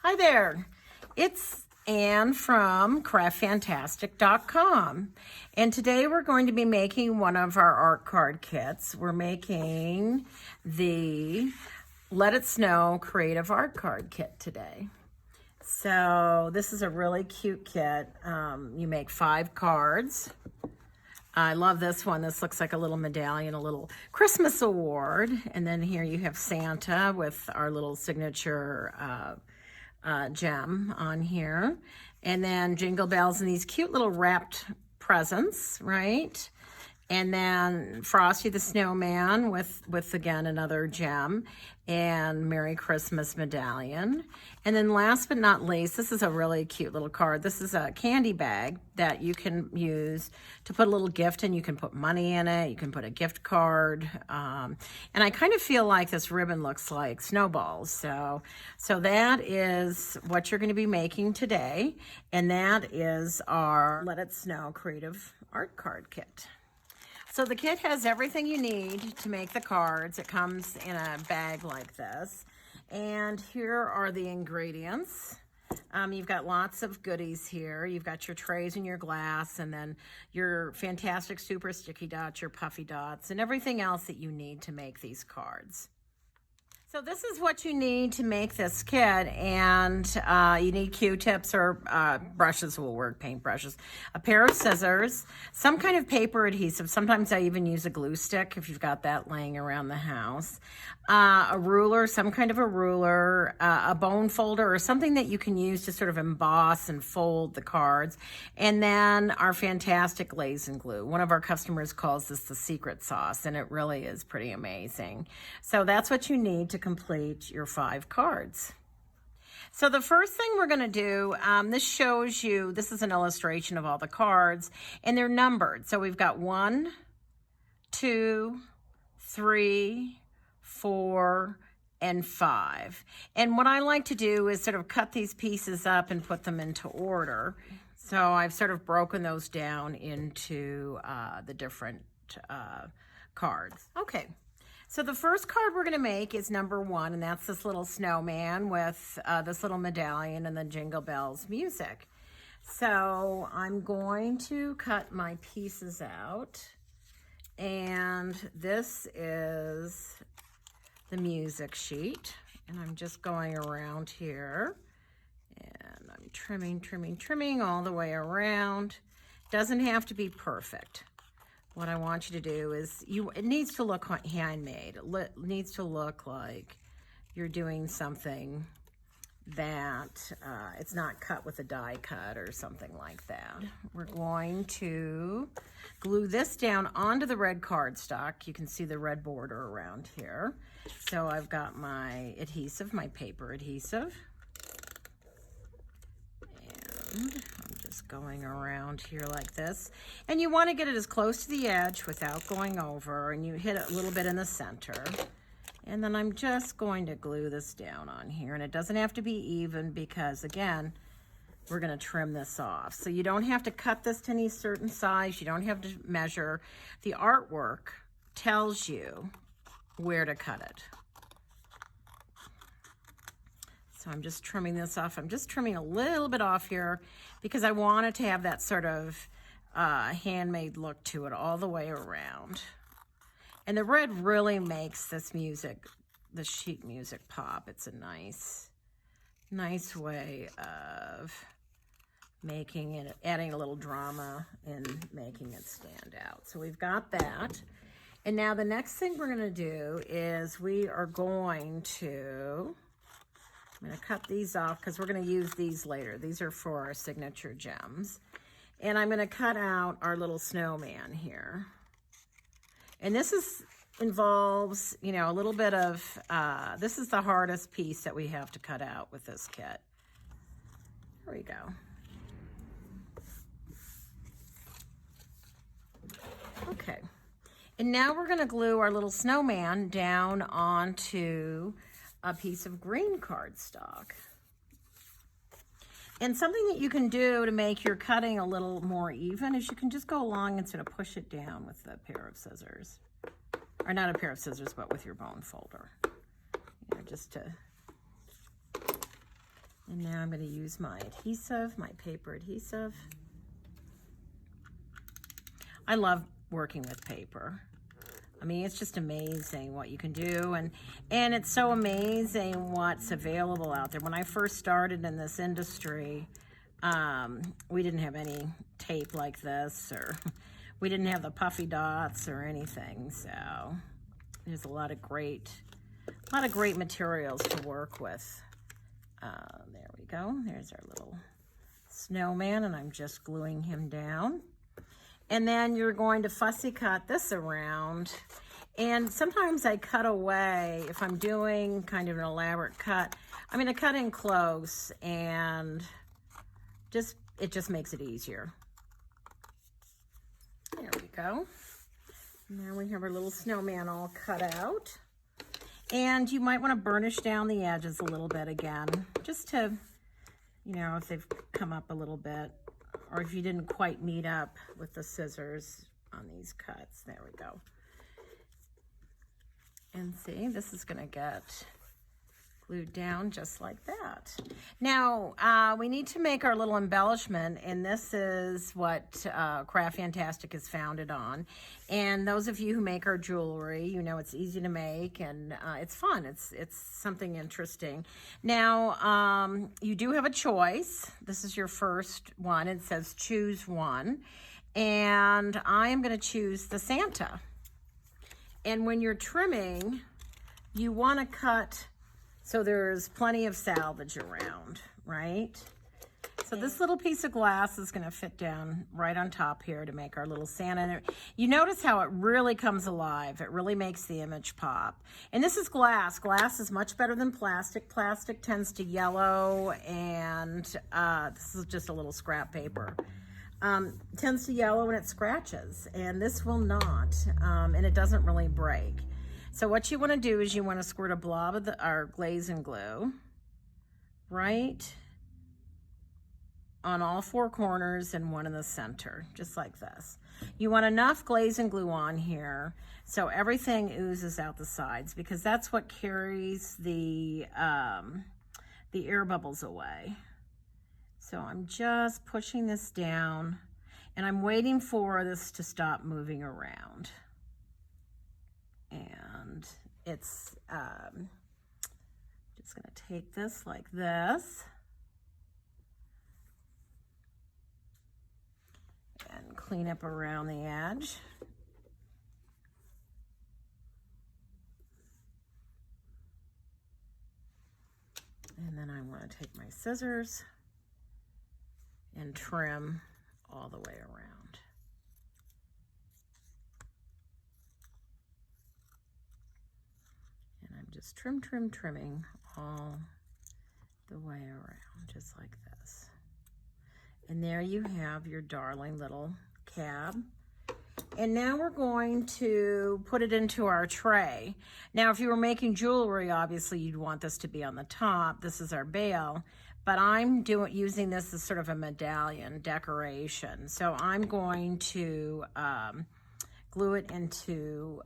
Hi there, it's Anne from craftfantastic.com, and today we're going to be making one of our art card kits. We're making the Let It Snow Creative Art Card Kit today. So this is a really cute kit. You make 5 cards. I love this one. This looks like a little medallion, a little Christmas award. And then here you have Santa with our little signature gem on here. And then jingle bells and these cute little wrapped presents, right? And then Frosty the Snowman with again another gem, and Merry Christmas medallion. And then last but not least, this is a really cute little card. This is a candy bag that you can use to put a little gift in. You can put money in it. You can put a gift card. And I kind of feel like this ribbon looks like snowballs. So that is what you're going to be making today. And that is our Let It Snow Creative Art Card Kit. So the kit has everything you need to make the cards. It comes in a bag like this. And here are the ingredients. You've got lots of goodies here. You've got your trays and your glass, and then your fantastic super sticky dots, your puffy dots, and everything else that you need to make these cards. So this is what you need to make this kit, and you need Q-tips or brushes will work, paint brushes, a pair of scissors, some kind of paper adhesive. Sometimes I even use a glue stick if you've got that laying around the house, a ruler, some kind of a ruler, a bone folder or something that you can use to sort of emboss and fold the cards, and then our fantastic glaze and glue. One of our customers calls this the secret sauce, and it really is pretty amazing. So that's what you need to complete your 5 cards. So the first thing we're going to do, this shows you, this is an illustration of all the cards, and they're numbered. So we've got 1, 2, 3, 4, and 5. And what I like to do is sort of cut these pieces up and put them into order. So I've sort of broken those down into the different cards. Okay. So the first card we're going to make is number 1, and that's this little snowman with this little medallion and the Jingle Bells music. So I'm going to cut my pieces out, and this is the music sheet, and I'm just going around here, and I'm trimming all the way around. Doesn't have to be perfect. What I want you to do is, it needs to look handmade. It needs to look like you're doing something that it's not cut with a die cut or something like that. We're going to glue this down onto the red cardstock. You can see the red border around here. So I've got my adhesive, my paper adhesive. And I'm just going around here like this, and you want to get it as close to the edge without going over, and you hit it a little bit in the center. And then I'm just going to glue this down on here, and it doesn't have to be even because, again, we're going to trim this off. So you don't have to cut this to any certain size. You don't have to measure. The artwork tells you where to cut it. So I'm just trimming this off. I'm just trimming a little bit off here because I want it to have that sort of handmade look to it all the way around. And the red really makes this music, the sheet music, pop. It's a nice way of making it, adding a little drama and making it stand out. So we've got that. And now the next thing we're going to do is we are going to... I'm going to cut these off because we're going to use these later. These are for our signature gems. And I'm going to cut out our little snowman here. And this involves, you know, a little bit of, this is the hardest piece that we have to cut out with this kit. There we go. Okay. And now we're going to glue our little snowman down onto a piece of green cardstock. And something that you can do to make your cutting a little more even is you can just go along and sort of push it down with a pair of scissors. Or not a pair of scissors, but with your bone folder. You know, just to And now I'm going to use my adhesive, my paper adhesive. I love working with paper. I mean, it's just amazing what you can do, and it's so amazing what's available out there. When I first started in this industry, we didn't have any tape like this, or we didn't have the puffy dots or anything. So there's a lot of great materials to work with. There we go. There's our little snowman, and I'm just gluing him down. And then you're going to fussy cut this around. And sometimes I cut away, if I'm doing kind of an elaborate cut, I'm going to cut in close, and it just makes it easier. There we go. Now we have our little snowman all cut out. And you might want to burnish down the edges a little bit again, just to, you know, if they've come up a little bit, or if you didn't quite meet up with the scissors on these cuts. There we go. And see, this is going to get glued down just like that. Now, we need to make our little embellishment, and this is what Craft Fantastic is founded on. And those of you who make our jewelry, you know it's easy to make, and it's fun. It's something interesting. Now, you do have a choice. This is your first one. It says choose one. And I am going to choose the Santa. And when you're trimming, you want to cut so there's plenty of salvage around, right? So this little piece of glass is going to fit down right on top here to make our little Santa. And you notice how it really comes alive. It really makes the image pop. And this is glass. Glass is much better than plastic. Plastic tends to yellow, and this is just a little scrap paper. Tends to yellow and it scratches, and this will not, and it doesn't really break. So what you want to do is you want to squirt a blob of our glaze and glue right on all four corners and one in the center, just like this. You want enough glaze and glue on here so everything oozes out the sides, because that's what carries the air bubbles away. So I'm just pushing this down, and I'm waiting for this to stop moving around. And it's just going to take this like this and clean up around the edge. And then I want to take my scissors and trim all the way around. And I'm just trimming all the way around, just like this. And there you have your darling little cab. And now we're going to put it into our tray. Now, if you were making jewelry, obviously you'd want this to be on the top. This is our bail. But I'm using this as sort of a medallion decoration. So I'm going to glue it into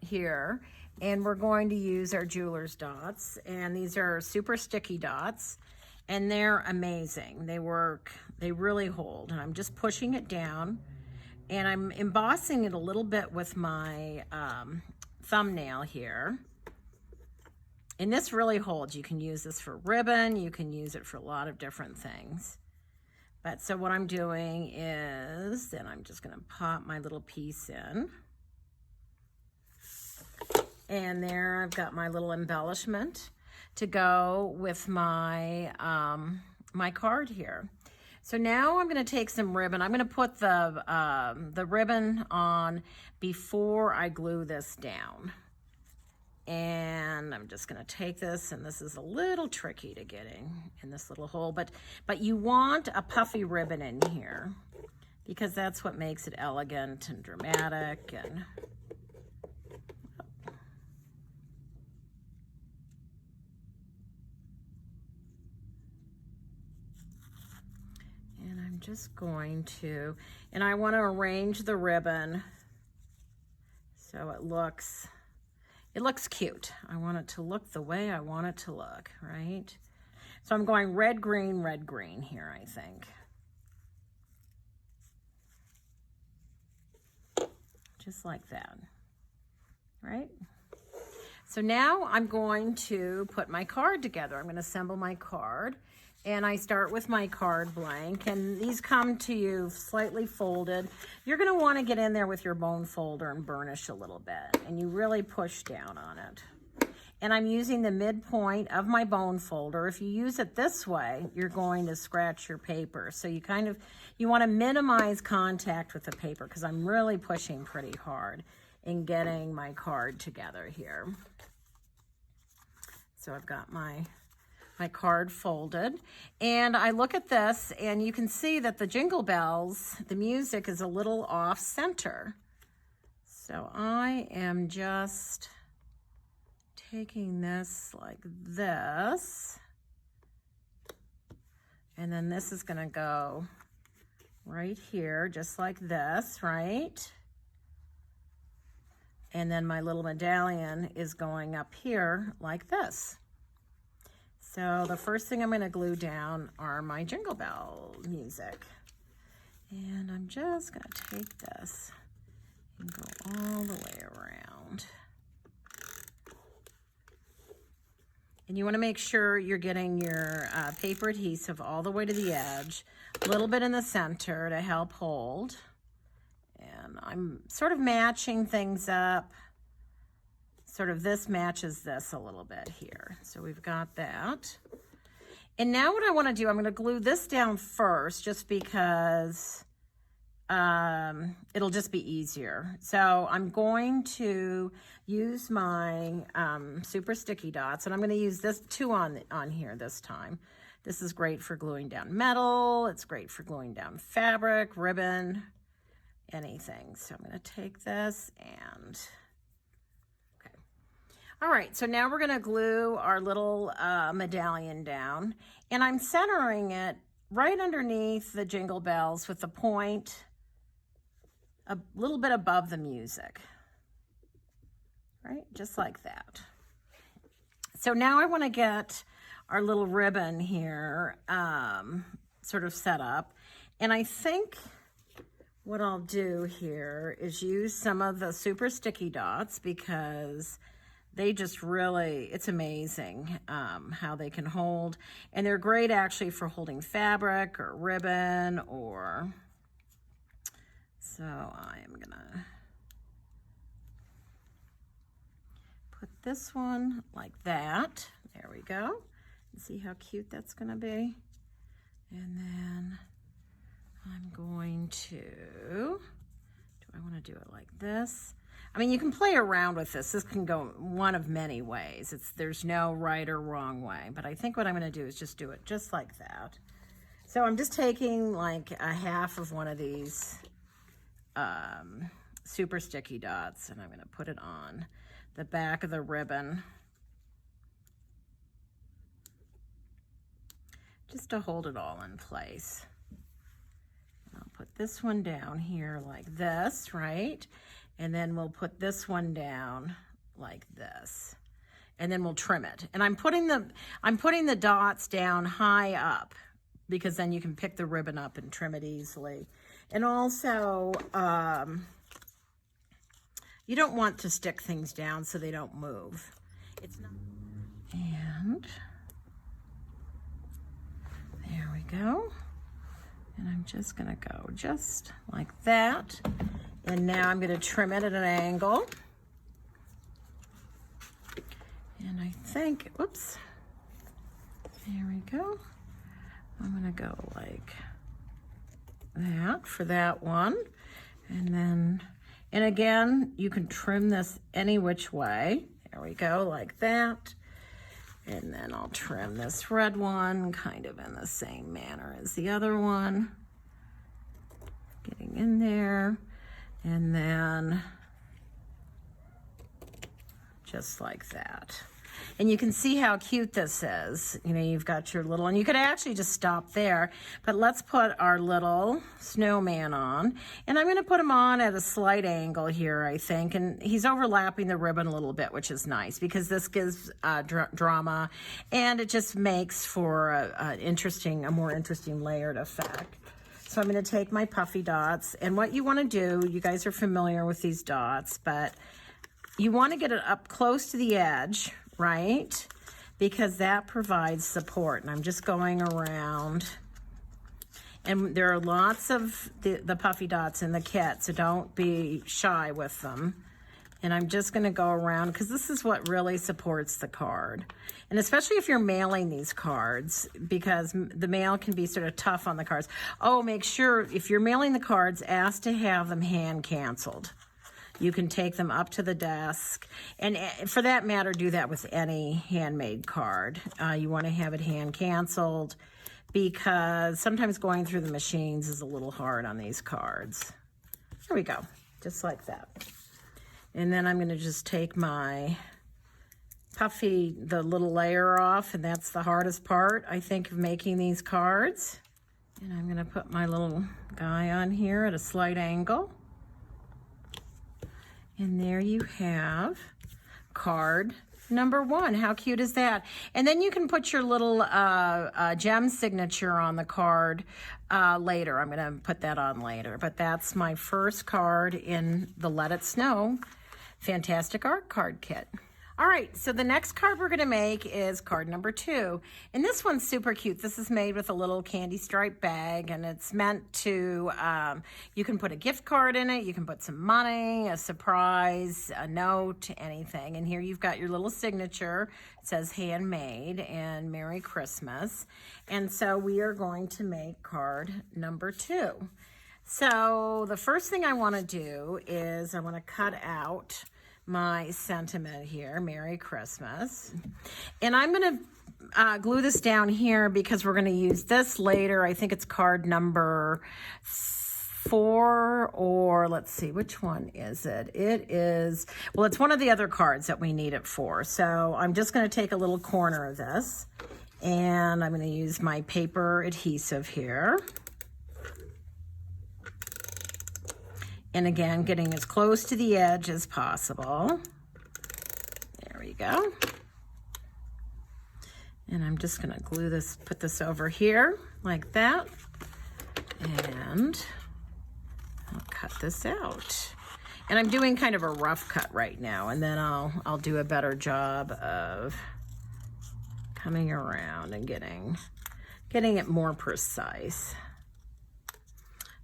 here. And we're going to use our jeweler's dots. And these are super sticky dots. And they're amazing. They work, they really hold. And I'm just pushing it down. And I'm embossing it a little bit with my thumbnail here. And this really holds. You can use this for ribbon. You can use it for a lot of different things. But so what I'm doing is, then I'm just going to pop my little piece in. And there I've got my little embellishment to go with my, my card here. So now I'm going to take some ribbon. I'm going to put the ribbon on before I glue this down. And I'm just going to take this, and this is a little tricky to get in this little hole, but you want a puffy ribbon in here because that's what makes it elegant and dramatic. And I'm just going to, and I want to arrange the ribbon so it looks cute. I want it to look the way I want it to look, right? So I'm going red, green here, I think. Just like that, right? So now I'm going to put my card together. I'm going to assemble my card, and I start with my card blank, and these come to you slightly folded. You're going to want to get in there with your bone folder and burnish a little bit, and you really push down on it. And I'm using the midpoint of my bone folder. If you use it this way, you're going to scratch your paper. So you want to minimize contact with the paper, because I'm really pushing pretty hard in getting my card together here. So I've got my card folded, and I look at this, and you can see that the jingle bells, the music is a little off center. So I am just taking this like this, and then this is going to go right here, just like this, right? And then my little medallion is going up here like this. So the first thing I'm going to glue down are my jingle bell music. And I'm just going to take this and go all the way around. And you want to make sure you're getting your paper adhesive all the way to the edge, a little bit in the center to help hold. And I'm sort of matching things up. Sort of this matches this a little bit here. So we've got that. And now what I want to do, I'm going to glue this down first, just because it'll just be easier. So I'm going to use my super sticky dots, and I'm going to use this 2 on here this time. This is great for gluing down metal. It's great for gluing down fabric, ribbon, anything. So I'm going to take this and, okay. All right, so now we're going to glue our little medallion down, and I'm centering it right underneath the jingle bells with the point a little bit above the music, right? Just like that. So now I want to get our little ribbon here sort of set up, and I think what I'll do here is use some of the super sticky dots, because they just really, it's amazing how they can hold, and they're great actually for holding fabric or ribbon or, so I am gonna put this one like that. There we go. See how cute that's gonna be? And then I'm going to, do I want to do it like this? I mean, you can play around with this. This can go one of many ways. There's no right or wrong way, but I think what I'm going to do is just do it just like that. So I'm just taking like a half of one of these super sticky dots, and I'm going to put it on the back of the ribbon just to hold it all in place. And I'll put this one down here like this, right? And then we'll put this one down like this, and then we'll trim it. And I'm putting the dots down high up, because then you can pick the ribbon up and trim it easily. And also, you don't want to stick things down so they don't move. It's not. And there we go. And I'm just gonna go just like that. And now I'm gonna trim it at an angle. And I think, oops, there we go. I'm gonna go like that for that one. And then, and again, you can trim this any which way. There we go, like that. And then I'll trim this red one kind of in the same manner as the other one. Getting in there. And then just like that. And you can see how cute this is. You know, you've got your little, and you could actually just stop there, but let's put our little snowman on. And I'm going to put him on at a slight angle here, I think. And he's overlapping the ribbon a little bit, which is nice because this gives drama, and it just makes for a more interesting layered effect. So I'm going to take my puffy dots, and what you want to do, you guys are familiar with these dots, but you want to get it up close to the edge, right? Because that provides support. And I'm just going around, and there are lots of the puffy dots in the kit, so don't be shy with them. And I'm just going to go around because this is what really supports the card. And especially if you're mailing these cards, because the mail can be sort of tough on the cards. Oh, make sure if you're mailing the cards, ask to have them hand canceled. You can take them up to the desk. And for that matter, do that with any handmade card. You want to have it hand canceled because sometimes going through the machines is a little hard on these cards. There we go, just like that. And then I'm going to just take my puffy, the little layer off, and that's the hardest part, I think, of making these cards. And I'm going to put my little guy on here at a slight angle. And there you have card number 1. How cute is that? And then you can put your little gem signature on the card later. I'm going to put that on later. But that's my first card in the Let It Snow Fantastic Art Card Kit. All right, so the next card we're going to make is card number 2. And this one's super cute. This is made with a little candy stripe bag, and it's meant to, you can put a gift card in it, you can put some money, a surprise, a note, anything. And here you've got your little signature. It says handmade and Merry Christmas. And so we are going to make card number 2. So the first thing I want to do is I want to cut out my sentiment here, Merry Christmas. And I'm going to glue this down here because we're going to use this later. I think it's card number 4, or let's see, which one is it? It is, well, it's one of the other cards that we need it for. So I'm just going to take a little corner of this, and I'm going to use my paper adhesive here. And again, getting as close to the edge as possible. There we go. And I'm just going to glue this, put this over here like that. And I'll cut this out. And I'm doing kind of a rough cut right now, and then I'll do a better job of coming around and getting it more precise.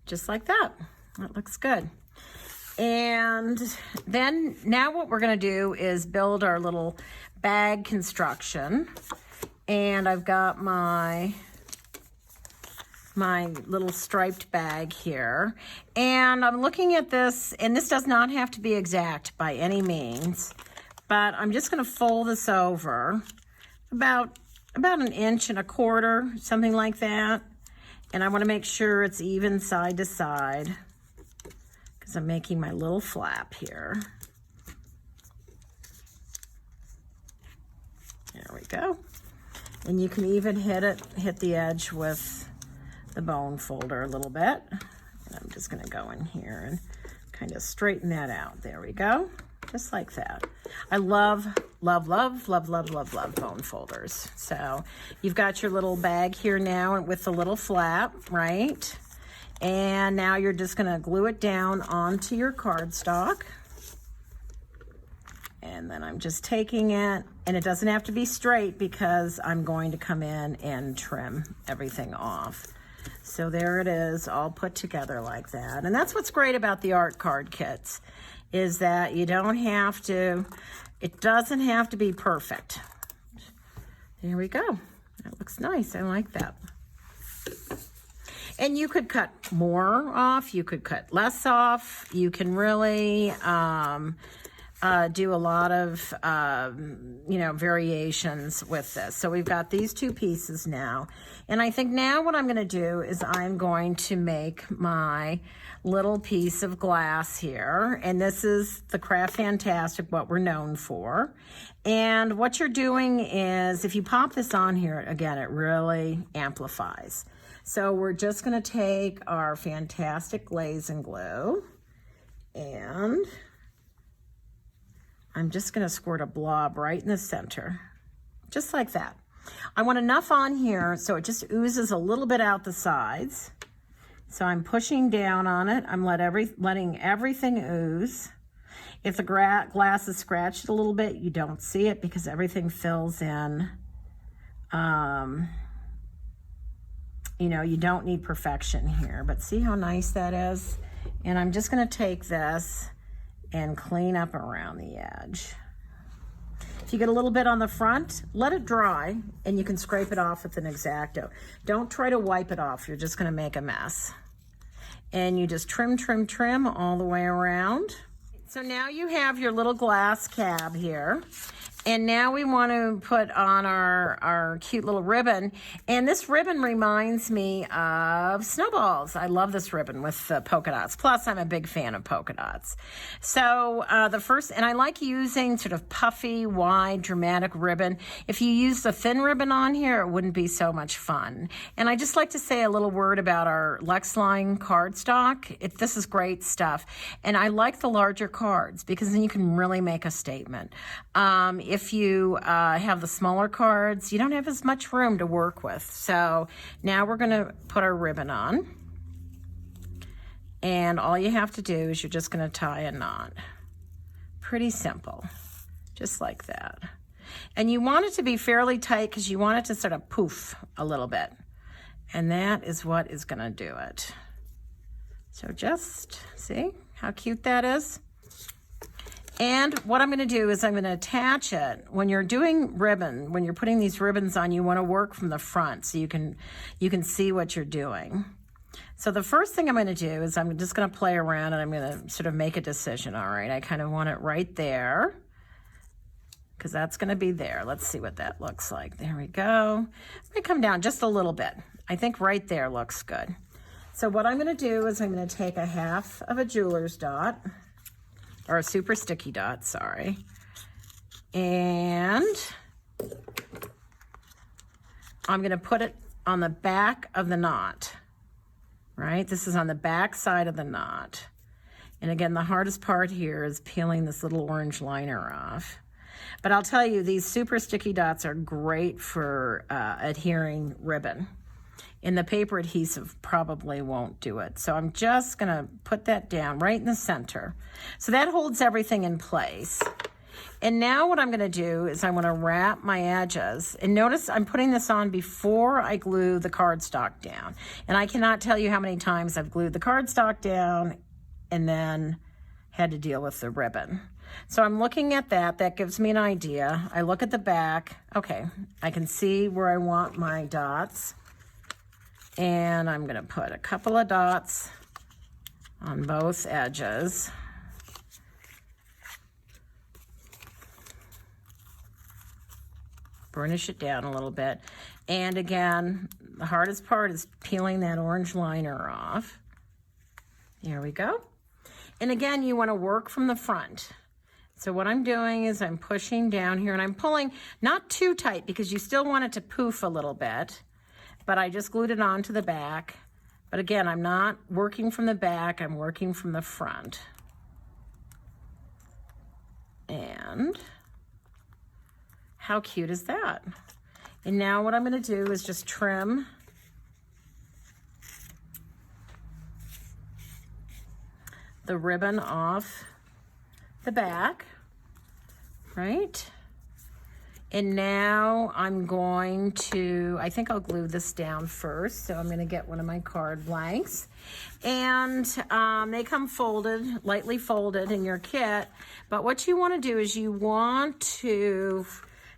Just like that. That looks good. And then now what we're going to do is build our little bag construction. And I've got my little striped bag here. And I'm looking at this, and this does not have to be exact by any means, but I'm just going to fold this over about 1.25 inches, something like that. And I want to make sure it's even side to side, because I'm making my little flap here. There we go. And you can even hit the edge with the bone folder a little bit. And I'm just going to go in here and kind of straighten that out. There we go. Just like that. I love, love, love, love, love, love, love bone folders. So you've got your little bag here now with the little flap, right? And now you're just going to glue it down onto your cardstock. And then I'm just taking it, and it doesn't have to be straight because I'm going to come in and trim everything off. So there it is, all put together like that. And that's what's great about the art card kits, is that you don't have to, it doesn't have to be perfect. There we go. That looks nice. I like that. And you could cut more off, you could cut less off. You can really do a lot of, you know, variations with this. So we've got these two pieces now. And I think now what I'm going to do is I'm going to make my little piece of glass here. And this is the Craft Fantastic, what we're known for. And what you're doing is, if you pop this on here, again, it really amplifies. So we're just going to take our Fantastic Glaze and Glue, and I'm just going to squirt a blob right in the center, just like that. I want enough on here so it just oozes a little bit out the sides. So I'm pushing down on it. I'm letting everything ooze. If the glass is scratched a little bit, you don't see it because everything fills in. You know, you don't need perfection here, but see how nice that is? And I'm just going to take this and clean up around the edge. If you get a little bit on the front, let it dry and you can scrape it off with an X-Acto. Don't try to wipe it off. You're just going to make a mess. And you just trim, trim, trim all the way around. So now you have your little glass cab here. And now we want to put on our cute little ribbon. And this ribbon reminds me of snowballs. I love this ribbon with the polka dots. Plus, I'm a big fan of polka dots. So and I like using sort of puffy, wide, dramatic ribbon. If you use the thin ribbon on here, it wouldn't be so much fun. And I just like to say a little word about our Lexline cardstock. This is great stuff. And I like the larger cards because then you can really make a statement. If you have the smaller cards, you don't have as much room to work with. So now we're going to put our ribbon on. And all you have to do is you're just going to tie a knot. Pretty simple. Just like that. And you want it to be fairly tight because you want it to sort of poof a little bit. And that is what is going to do it. So just see how cute that is? And what I'm going to do is I'm going to attach it. When you're doing ribbon, when you're putting these ribbons on, you want to work from the front so you can see what you're doing. So the first thing I'm going to do is I'm just going to play around and I'm going to sort of make a decision. All right, I kind of want it right there because that's going to be there. Let's see what that looks like. There we go. I'm going to come down just a little bit. I think right there looks good. So what I'm going to do is I'm going to take a half of a jeweler's dot, or a super sticky dot, sorry. And I'm going to put it on the back of the knot, right? This is on the back side of the knot. And again, the hardest part here is peeling this little orange liner off. But I'll tell you, these super sticky dots are great for adhering ribbon. And the paper adhesive probably won't do it. So I'm just gonna put that down right in the center. So that holds everything in place. And now what I'm gonna do is I'm gonna wrap my edges. And notice I'm putting this on before I glue the cardstock down. And I cannot tell you how many times I've glued the cardstock down and then had to deal with the ribbon. So I'm looking at that. That gives me an idea. I look at the back. Okay, I can see where I want my dots. And I'm going to put a couple of dots on both edges. Burnish it down a little bit. And again, the hardest part is peeling that orange liner off. There we go. And again, you want to work from the front. So what I'm doing is I'm pushing down here and I'm pulling not too tight because you still want it to poof a little bit. But I just glued it onto the back. But again, I'm not working from the back, I'm working from the front. And how cute is that? And now what I'm gonna do is just trim the ribbon off the back, right? And now I'm going to, I think I'll glue this down first. So I'm going to get one of my card blanks. And they come folded, lightly folded in your kit. But what you want to do is you want to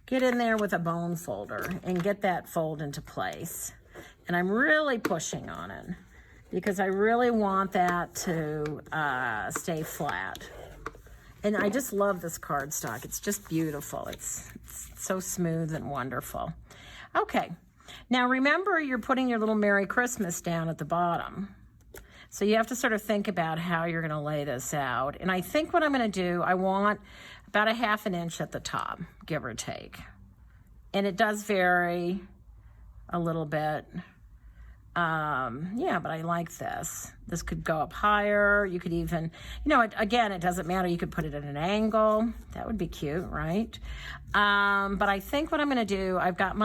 get in there with a bone folder and get that fold into place. And I'm really pushing on it because I really want that to stay flat. And I just love this cardstock. It's just beautiful. It's so smooth and wonderful. Okay, now remember you're putting your little Merry Christmas down at the bottom. So you have to sort of think about how you're gonna lay this out. And I think what I'm gonna do, I want about 1/2 inch at the top, give or take. And it does vary a little bit. Yeah, but I like this. This could go up higher. You could even, you know, again, it doesn't matter. You could put it at an angle. That would be cute, right? But I think what I'm gonna do, I've got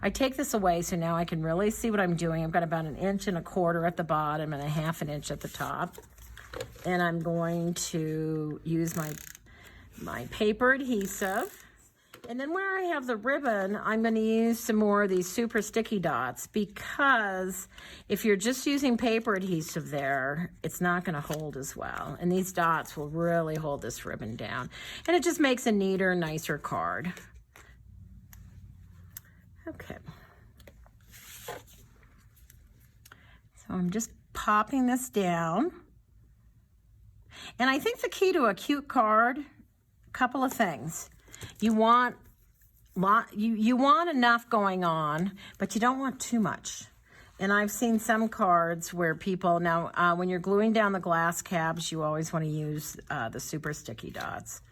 I take this away so now I can really see what I'm doing. I've got about 1.25 inches at the bottom and 1/2 inch at the top. And I'm going to use my paper adhesive. And then where I have the ribbon, I'm going to use some more of these super sticky dots, because if you're just using paper adhesive there, it's not going to hold as well. And these dots will really hold this ribbon down. And it just makes a neater, nicer card. Okay. So I'm just popping this down. And I think the key to a cute card, a couple of things. You want enough going on, but you don't want too much. And I've seen some cards where people, now when you're gluing down the glass caps, you always want to use the super sticky dots.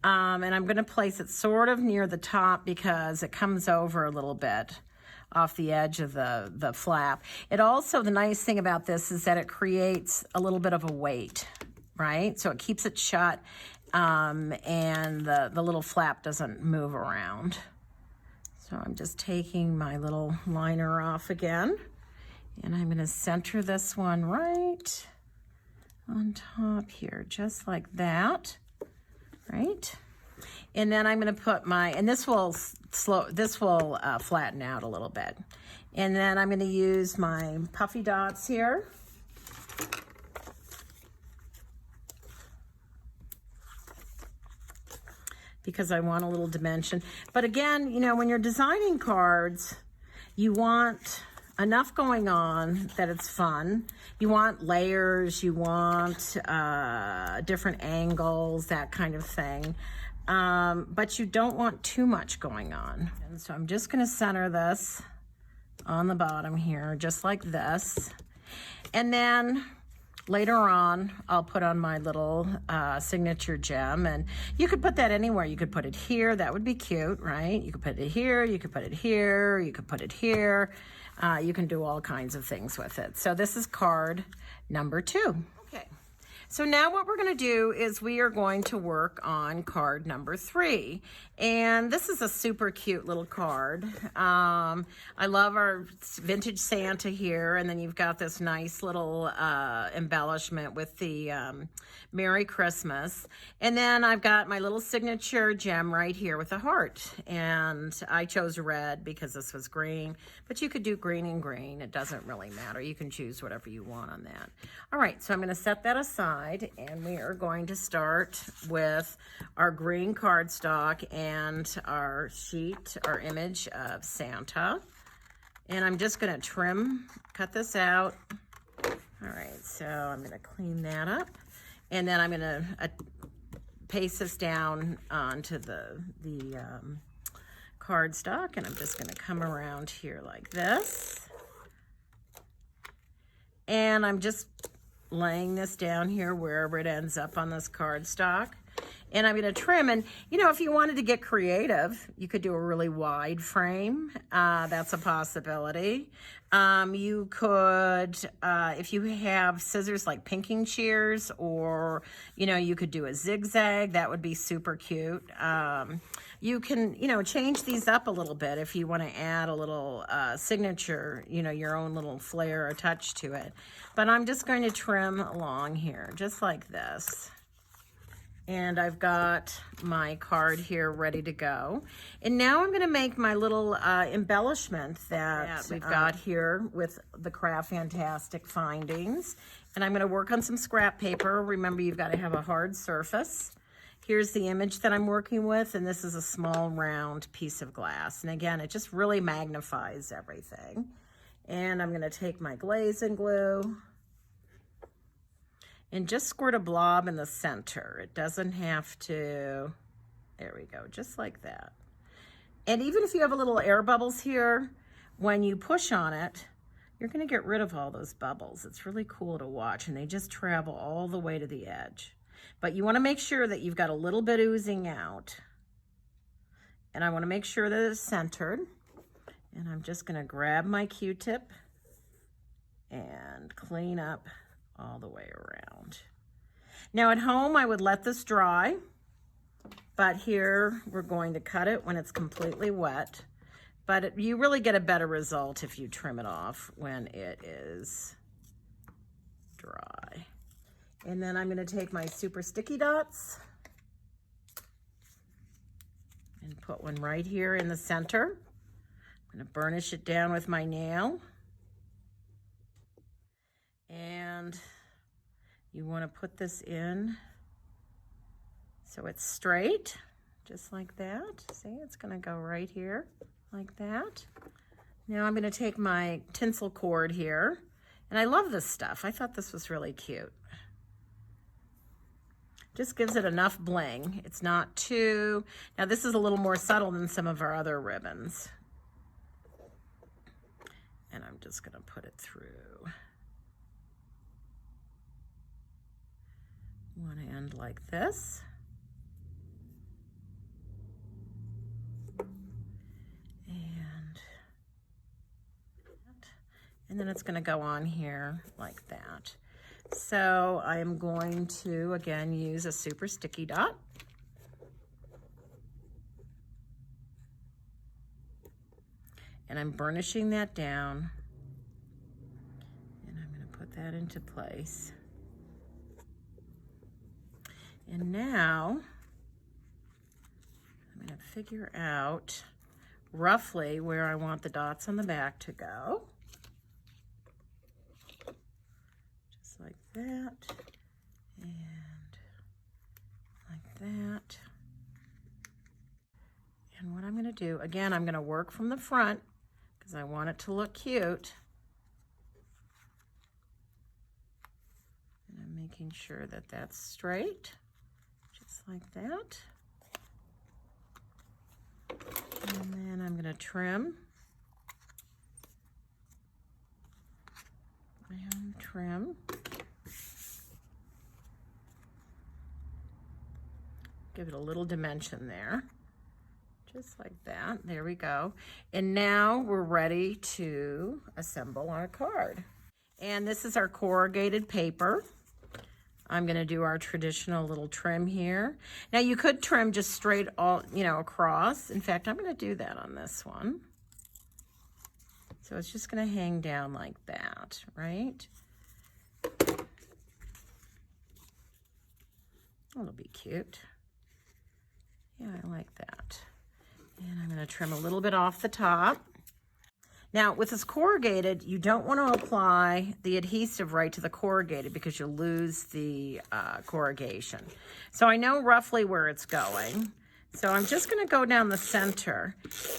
And I'm going to place it sort of near the top because it comes over a little bit off the edge of the flap. It also, the nice thing about this is that it creates a little bit of a weight, right? So it keeps it shut, and the little flap doesn't move around. So I'm just taking my little liner off again, and I'm going to center this one right on top here, just like that. Right, and then I'm going to put and this will flatten out a little bit, and then I'm going to use my puffy dots here, because I want a little dimension. But again, you know, when you're designing cards, you want enough going on that it's fun. You want layers, you want different angles, that kind of thing. But you don't want too much going on. And so I'm just gonna center this on the bottom here, just like this. And then later on, I'll put on my little signature gem, and you could put that anywhere. You could put it here, that would be cute, right? You could put it here, you could put it here, you could put it here. You can do all kinds of things with it. So this is card number 2. Okay, so now what we're going to do is we are going to work on card number 3. And this is a super cute little card. I love our vintage Santa here. And then you've got this nice little embellishment with the Merry Christmas. And then I've got my little signature gem right here with a heart. And I chose red because this was green. But you could do green and green. It doesn't really matter. You can choose whatever you want on that. All right, so I'm going to set that aside. And we are going to start with our green cardstock and our sheet, our image of Santa. And I'm just going to cut this out. All right, so I'm going to clean that up. And then I'm going to paste this down onto the cardstock. And I'm just going to come around here like this. And I'm just laying this down here wherever it ends up on this cardstock. And I'm going to trim, and you know, if you wanted to get creative, you could do a really wide frame. That's a possibility. You could, if you have scissors like pinking shears, or, you know, you could do a zigzag. That would be super cute. You can, you know, change these up a little bit if you want to add a little signature, you know, your own little flair or touch to it. But I'm just going to trim along here, just like this. And I've got my card here ready to go. And now I'm going to make my little embellishment that we've got here with the Craft Fantastic findings. And I'm going to work on some scrap paper. Remember, you've got to have a hard surface. Here's the image that I'm working with, and this is a small round piece of glass. And again, it just really magnifies everything. And I'm going to take my glaze and glue. And just squirt a blob in the center. It doesn't have to, there we go, just like that. And even if you have a little air bubbles here, when you push on it, you're gonna get rid of all those bubbles. It's really cool to watch, and they just travel all the way to the edge. But you wanna make sure that you've got a little bit oozing out. And I wanna make sure that it's centered. And I'm just gonna grab my Q-tip and clean up all the way around. Now at home, I would let this dry, but here we're going to cut it when it's completely wet. But you really get a better result if you trim it off when it is dry. And then I'm gonna take my super sticky dots and put one right here in the center. I'm gonna burnish it down with my nail. And you wanna put this in so it's straight, just like that. See, it's gonna go right here. Like that. Now I'm gonna take my tinsel cord here, and I love this stuff. I thought this was really cute. Just gives it enough bling. It's not too, now this is a little more subtle than some of our other ribbons. And I'm just gonna put it through one end like this. And then it's gonna go on here like that. So I am going to, again, use a super sticky dot. And I'm burnishing that down. And I'm gonna put that into place. And now, I'm gonna figure out roughly where I want the dots on the back to go. Like that, and like that. And what I'm gonna do, again, I'm gonna work from the front because I want it to look cute. And I'm making sure that that's straight, just like that. And then I'm gonna trim. And trim. Give it a little dimension there, just like that. There we go. And now we're ready to assemble our card. And this is our corrugated paper. I'm gonna do our traditional little trim here. Now you could trim just straight all, across. In fact, I'm gonna do that on this one. So it's just gonna hang down like that, right? That'll be cute. Yeah, I like that. And I'm gonna trim a little bit off the top. Now with this corrugated, you don't wanna apply the adhesive right to the corrugated because you'll lose the corrugation. So I know roughly where it's going. So I'm just gonna go down the center,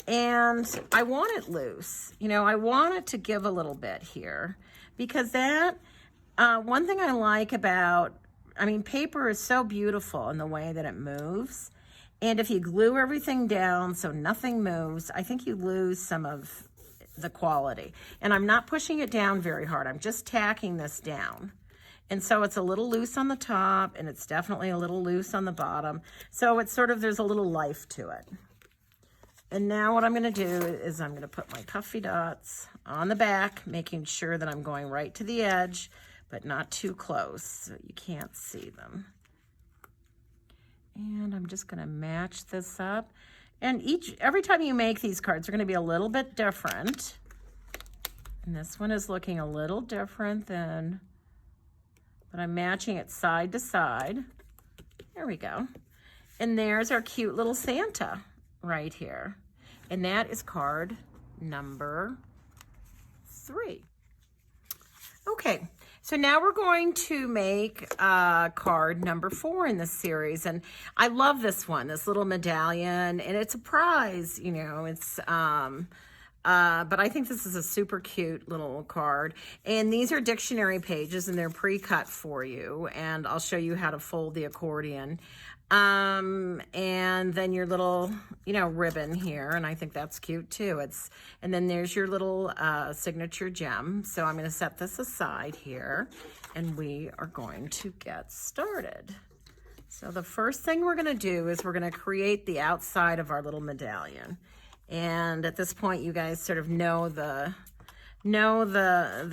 and I want it loose. I want it to give a little bit here because that, one thing I like about, paper is so beautiful in the way that it moves. And if you glue everything down so nothing moves, I think you lose some of the quality. And I'm not pushing it down very hard. I'm just tacking this down. And so it's a little loose on the top, and it's definitely a little loose on the bottom. So it's sort of, there's a little life to it. And now what I'm gonna do is I'm gonna put my puffy dots on the back, making sure that I'm going right to the edge, but not too close, so you can't see them. And I'm just gonna match this up. And every time you make these cards, they're gonna be a little bit different. And this one is looking a little different than, but I'm matching it side to side. There we go. And there's our cute little Santa right here. And that is card number 3. Okay, so now we're going to make card number 4 in this series. And I love this one, this little medallion, and it's a prize, it's But I think this is a super cute little card. And these are dictionary pages, and they're pre-cut for you. And I'll show you how to fold the accordion. And then your little, ribbon here. And I think that's cute too. And then there's your little signature gem. So I'm going to set this aside here, and we are going to get started. So the first thing we're going to do is we're going to create the outside of our little medallion. And at this point, you guys sort of know the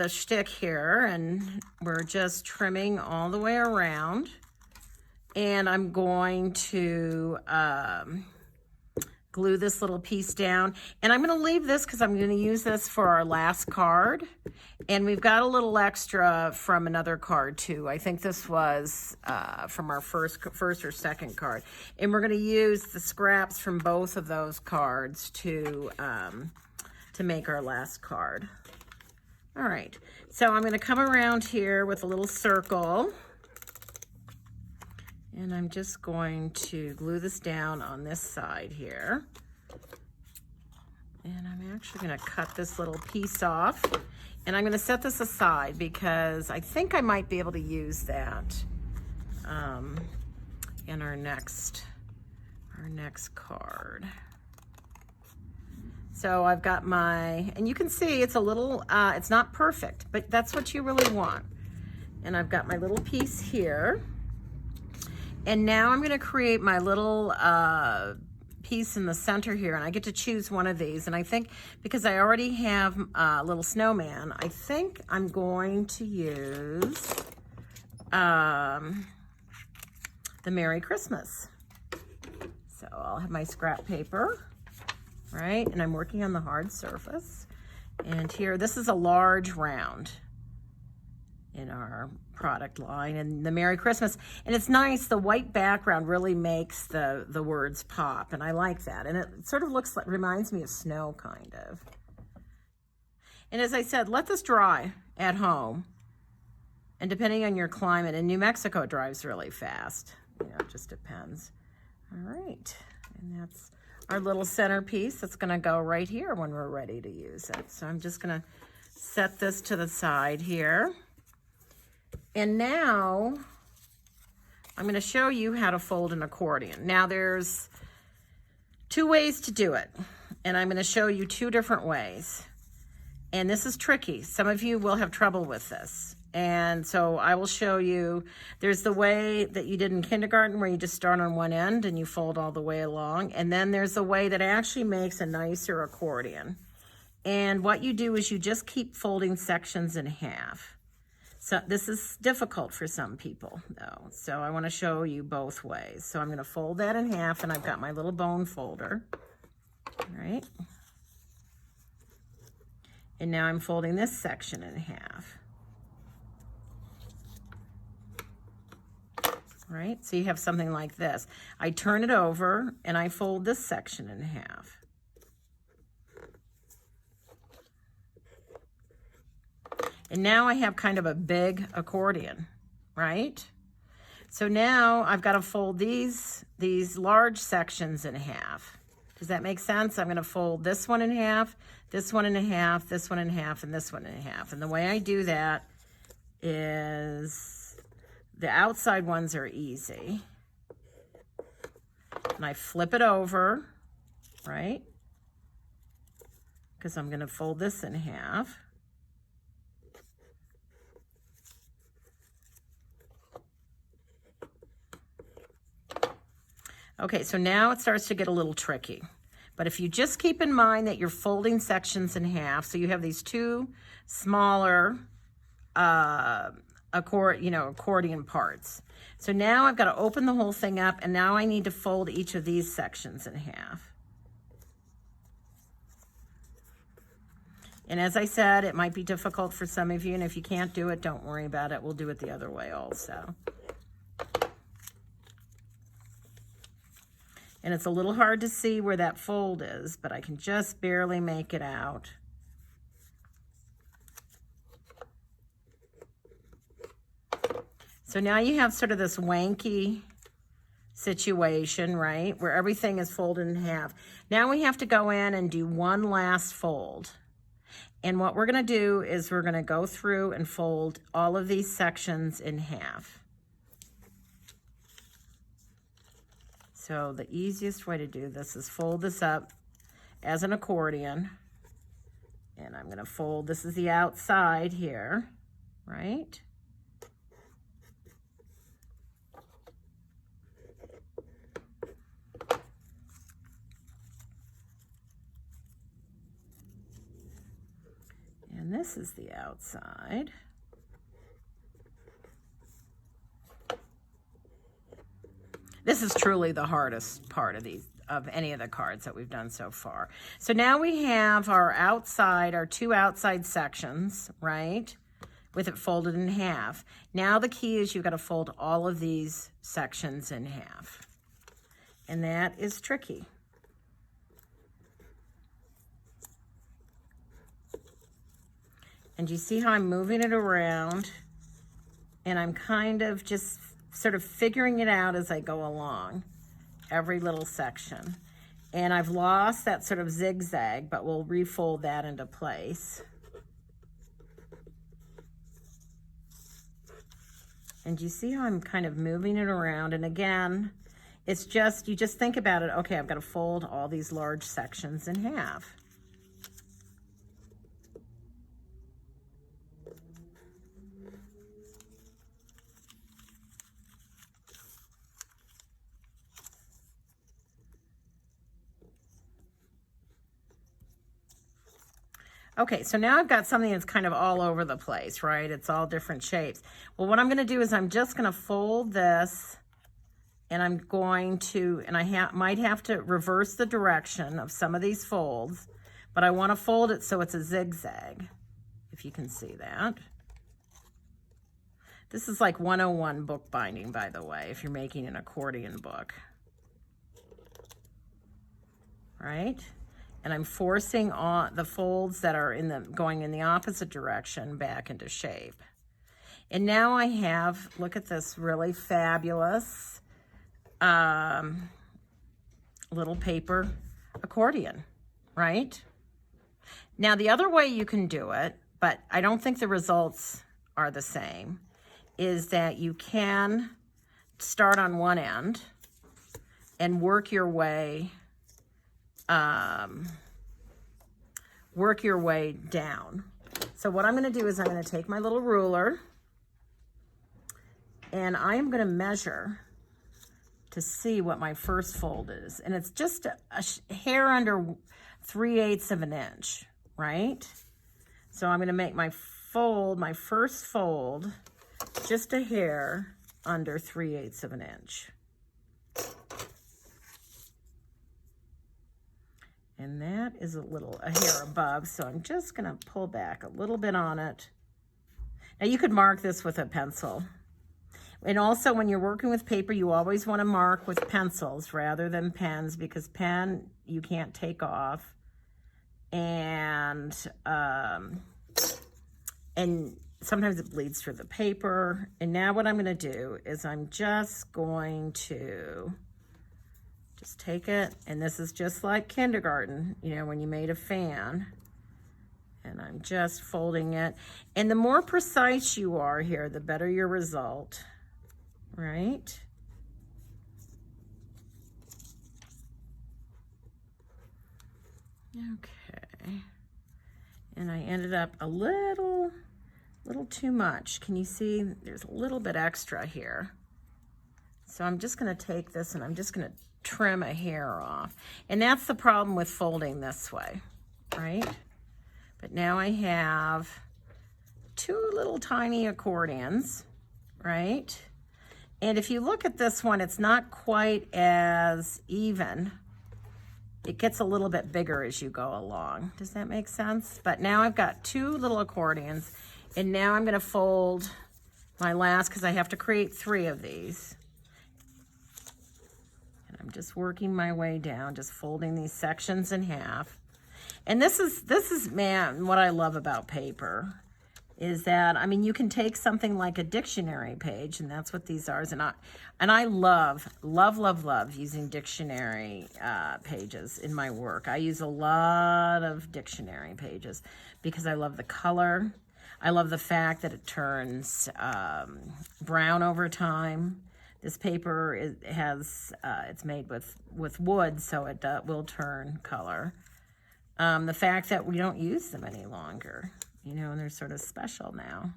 shtick here, and we're just trimming all the way around. And I'm going to glue this little piece down. And I'm going to leave this because I'm going to use this for our last card. And we've got a little extra from another card too. I think this was from our first or second card. And we're going to use the scraps from both of those cards to make our last card. All right, so I'm going to come around here with a little circle. And I'm just going to glue this down on this side here. And I'm actually going to cut this little piece off. And I'm going to set this aside because I think I might be able to use that in our next card. So I've got and you can see it's a little, it's not perfect, but that's what you really want. And I've got my little piece here. And now I'm going to create my little piece in the center here, and I get to choose one of these. And I think because I already have a little snowman, I think I'm going to use the Merry Christmas. So I'll have my scrap paper, right? And I'm working on the hard surface. And here, this is a large round in our product line, and the Merry Christmas. And it's nice, the white background really makes the words pop, and I like that. And it sort of reminds me of snow, kind of. And as I said, let this dry at home. And depending on your climate, in New Mexico it dries really fast. It just depends. All right, and that's our little centerpiece that's gonna go right here when we're ready to use it. So I'm just gonna set this to the side here. And now I'm going to show you how to fold an accordion. Now there's two ways to do it, and I'm going to show you two different ways. And this is tricky. Some of you will have trouble with this. And so I will show you, there's the way that you did in kindergarten where you just start on one end and you fold all the way along. And then there's the way that actually makes a nicer accordion. And what you do is you just keep folding sections in half. So this is difficult for some people, though. So I want to show you both ways. So I'm going to fold that in half, and I've got my little bone folder. All right. And now I'm folding this section in half. Right? So you have something like this. I turn it over, and I fold this section in half. And now I have kind of a big accordion, right? So now I've got to fold these large sections in half. Does that make sense? I'm going to fold this one in half, this one in half, this one in half, and this one in half. And the way I do that is the outside ones are easy. And I flip it over, right? Because I'm going to fold this in half. Okay, so now it starts to get a little tricky. But if you just keep in mind that you're folding sections in half, so you have these two smaller accordion parts. So now I've got to open the whole thing up, and now I need to fold each of these sections in half. And as I said, it might be difficult for some of you, and if you can't do it, don't worry about it. We'll do it the other way also. And it's a little hard to see where that fold is, but I can just barely make it out. So now you have sort of this wanky situation, right? Where everything is folded in half. Now we have to go in and do one last fold. And what we're gonna do is we're gonna go through and fold all of these sections in half. So the easiest way to do this is fold this up as an accordion. And I'm gonna fold, this is the outside here, right? And this is the outside. This is truly the hardest part of any of the cards that we've done so far. So now we have our outside, our two outside sections, right? With it folded in half. Now the key is you've got to fold all of these sections in half. And that is tricky. And you see how I'm moving it around, and I'm kind of just sort of figuring it out as I go along, every little section. And I've lost that sort of zigzag, but we'll refold that into place. And you see how I'm kind of moving it around, and again, it's just, you just think about it, okay, I've got to fold all these large sections in half. Okay, so now I've got something that's kind of all over the place, right? It's all different shapes. Well, what I'm gonna do is I'm just gonna fold this, and I'm going to, and I might have to reverse the direction of some of these folds, but I wanna fold it so it's a zigzag, if you can see that. This is like 101 bookbinding, by the way, if you're making an accordion book. Right? And I'm forcing on the folds that are going in the opposite direction back into shape. And now I have, look at this really fabulous little paper accordion, right? Now the other way you can do it, but I don't think the results are the same, is that you can start on one end and work your way down. So what I'm going to do is I'm going to take my little ruler, and I am going to measure to see what my first fold is. And it's just a hair under 3/8 of an inch, right? So I'm going to make my first fold, just a hair under 3/8 of an inch. And that is a hair above, so I'm just gonna pull back a little bit on it. Now you could mark this with a pencil. And also when you're working with paper, you always wanna mark with pencils rather than pens, because pen you can't take off. And sometimes it bleeds through the paper. And now what I'm gonna do is I'm just going to just take it, and this is just like kindergarten, you know, when you made a fan. And I'm just folding it. And the more precise you are here, the better your result, right? Okay. And I ended up a little too much. Can you see? There's a little bit extra here. So I'm just gonna take this and I'm just gonna trim a hair off. And that's the problem with folding this way, right? But now I have two little tiny accordions, right? And if you look at this one, it's not quite as even. It gets a little bit bigger as you go along. Does that make sense? But now I've got two little accordions, and now I'm gonna fold my last, because I have to create 3 of these. I'm just working my way down, just folding these sections in half. And this is, man, what I love about paper is that, I mean, you can take something like a dictionary page, and that's what these are. And I love using dictionary pages in my work. I use a lot of dictionary pages because I love the color. I love the fact that it turns brown over time. This paper it's made with wood, so it will turn color. The fact that we don't use them any longer, you know, and they're sort of special now.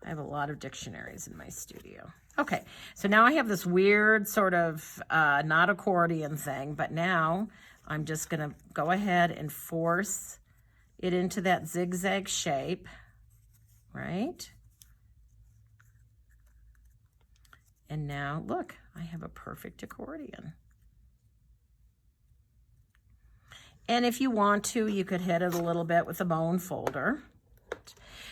I have a lot of dictionaries in my studio. Okay, so now I have this weird sort of not accordion thing, but now I'm just gonna go ahead and force it into that zigzag shape, right? And now look, I have a perfect accordion. And if you want to, you could hit it a little bit with a bone folder.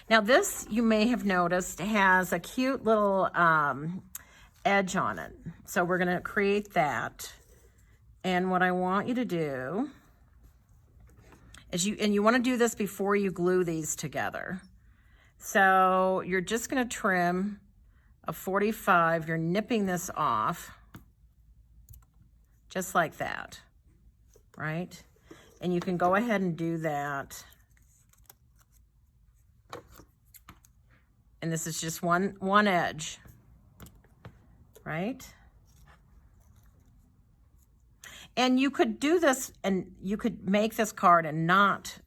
Now this, you may have noticed, has a cute little edge on it. So we're gonna create that. And what I want you to do is you wanna do this before you glue these together. So you're just gonna trim a 45, you're nipping this off, just like that, right? And you can go ahead and do that. And this is just one edge, right? And you could do this, and you could make this card and not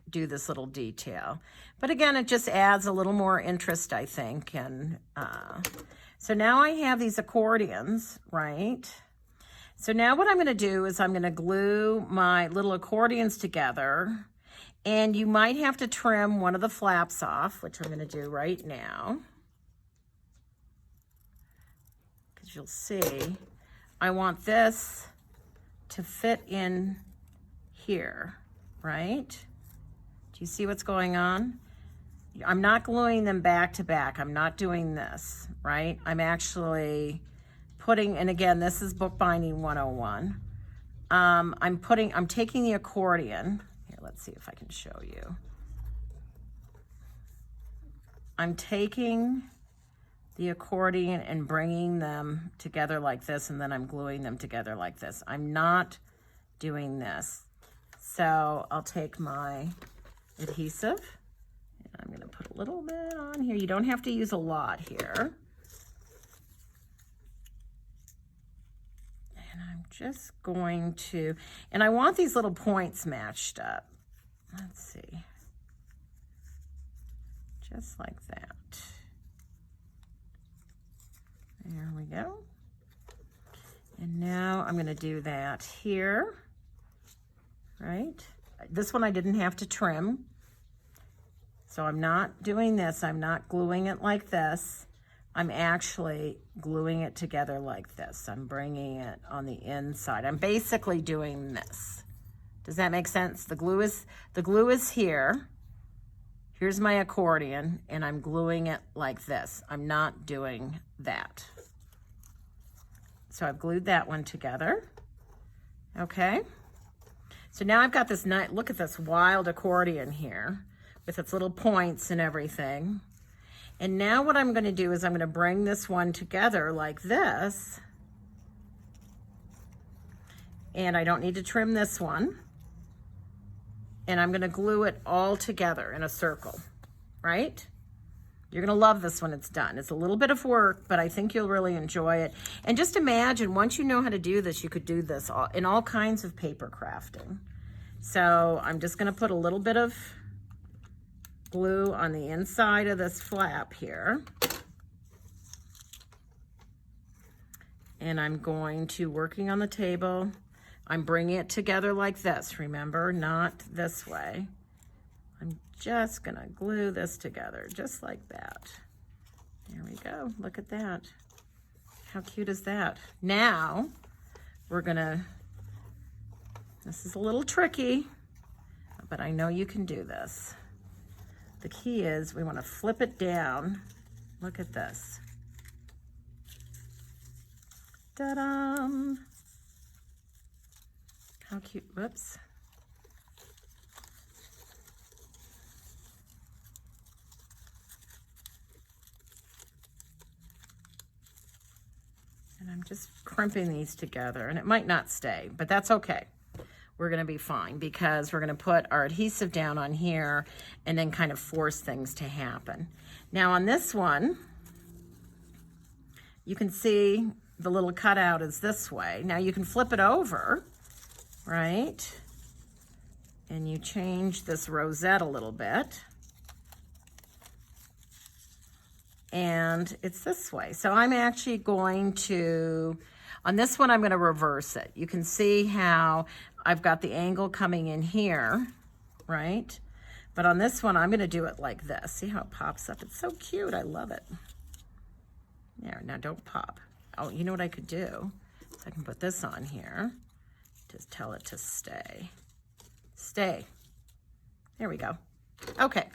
do this little detail. But again, it just adds a little more interest, I think. And so now I have these accordions, right? So now what I'm gonna do is I'm gonna glue my little accordions together, and you might have to trim one of the flaps off, which I'm gonna do right now. Because you'll see, I want this to fit in here, right? Do you see what's going on? I'm not gluing them back to back. I'm not doing this, right? I'm actually putting, and again, this is bookbinding 101. I'm taking the accordion. Here, let's see if I can show you. I'm taking the accordion and bringing them together like this, and then I'm gluing them together like this. I'm not doing this. So I'll take my adhesive, and I'm gonna put a little bit on here. You don't have to use a lot here. And I'm just going to, and I want these little points matched up. Let's see. Just like that. There we go. And now I'm gonna do that here, right? This one I didn't have to trim. So I'm not doing this. I'm not gluing it like this. I'm actually gluing it together like this. I'm bringing it on the inside. I'm basically doing this. Does that make sense? The glue is here. Here's my accordion, and I'm gluing it like this. I'm not doing that. So I've glued that one together. Okay. So now I've got this nice, look at this wild accordion here with its little points and everything. And now what I'm gonna do is I'm gonna bring this one together like this. And I don't need to trim this one. And I'm gonna glue it all together in a circle, right? You're gonna love this when it's done. It's a little bit of work, but I think you'll really enjoy it. And just imagine, once you know how to do this, you could do this in all kinds of paper crafting. So I'm just gonna put a little bit of glue on the inside of this flap here. And I'm going to, working on the table, I'm bringing it together like this, remember, not this way. I'm just gonna glue this together, just like that. There we go, look at that. How cute is that? Now, we're gonna, this is a little tricky, but I know you can do this. The key is we wanna flip it down. Look at this. Ta-da! How cute, whoops. I'm just crimping these together, and it might not stay, but that's okay. We're going to be fine because we're going to put our adhesive down on here and then kind of force things to happen. Now on this one, you can see the little cutout is this way. Now you can flip it over, right? And you change this rosette a little bit. And it's this way. So I'm actually going to, on this one, I'm going to reverse it. You can see how I've got the angle coming in here, right? But on this one, I'm going to do it like this. See how it pops up? It's so cute. I love it. There, now don't pop. Oh, you know what I could do? I can put this on here. Just tell it to stay. Stay. There we go. Okay.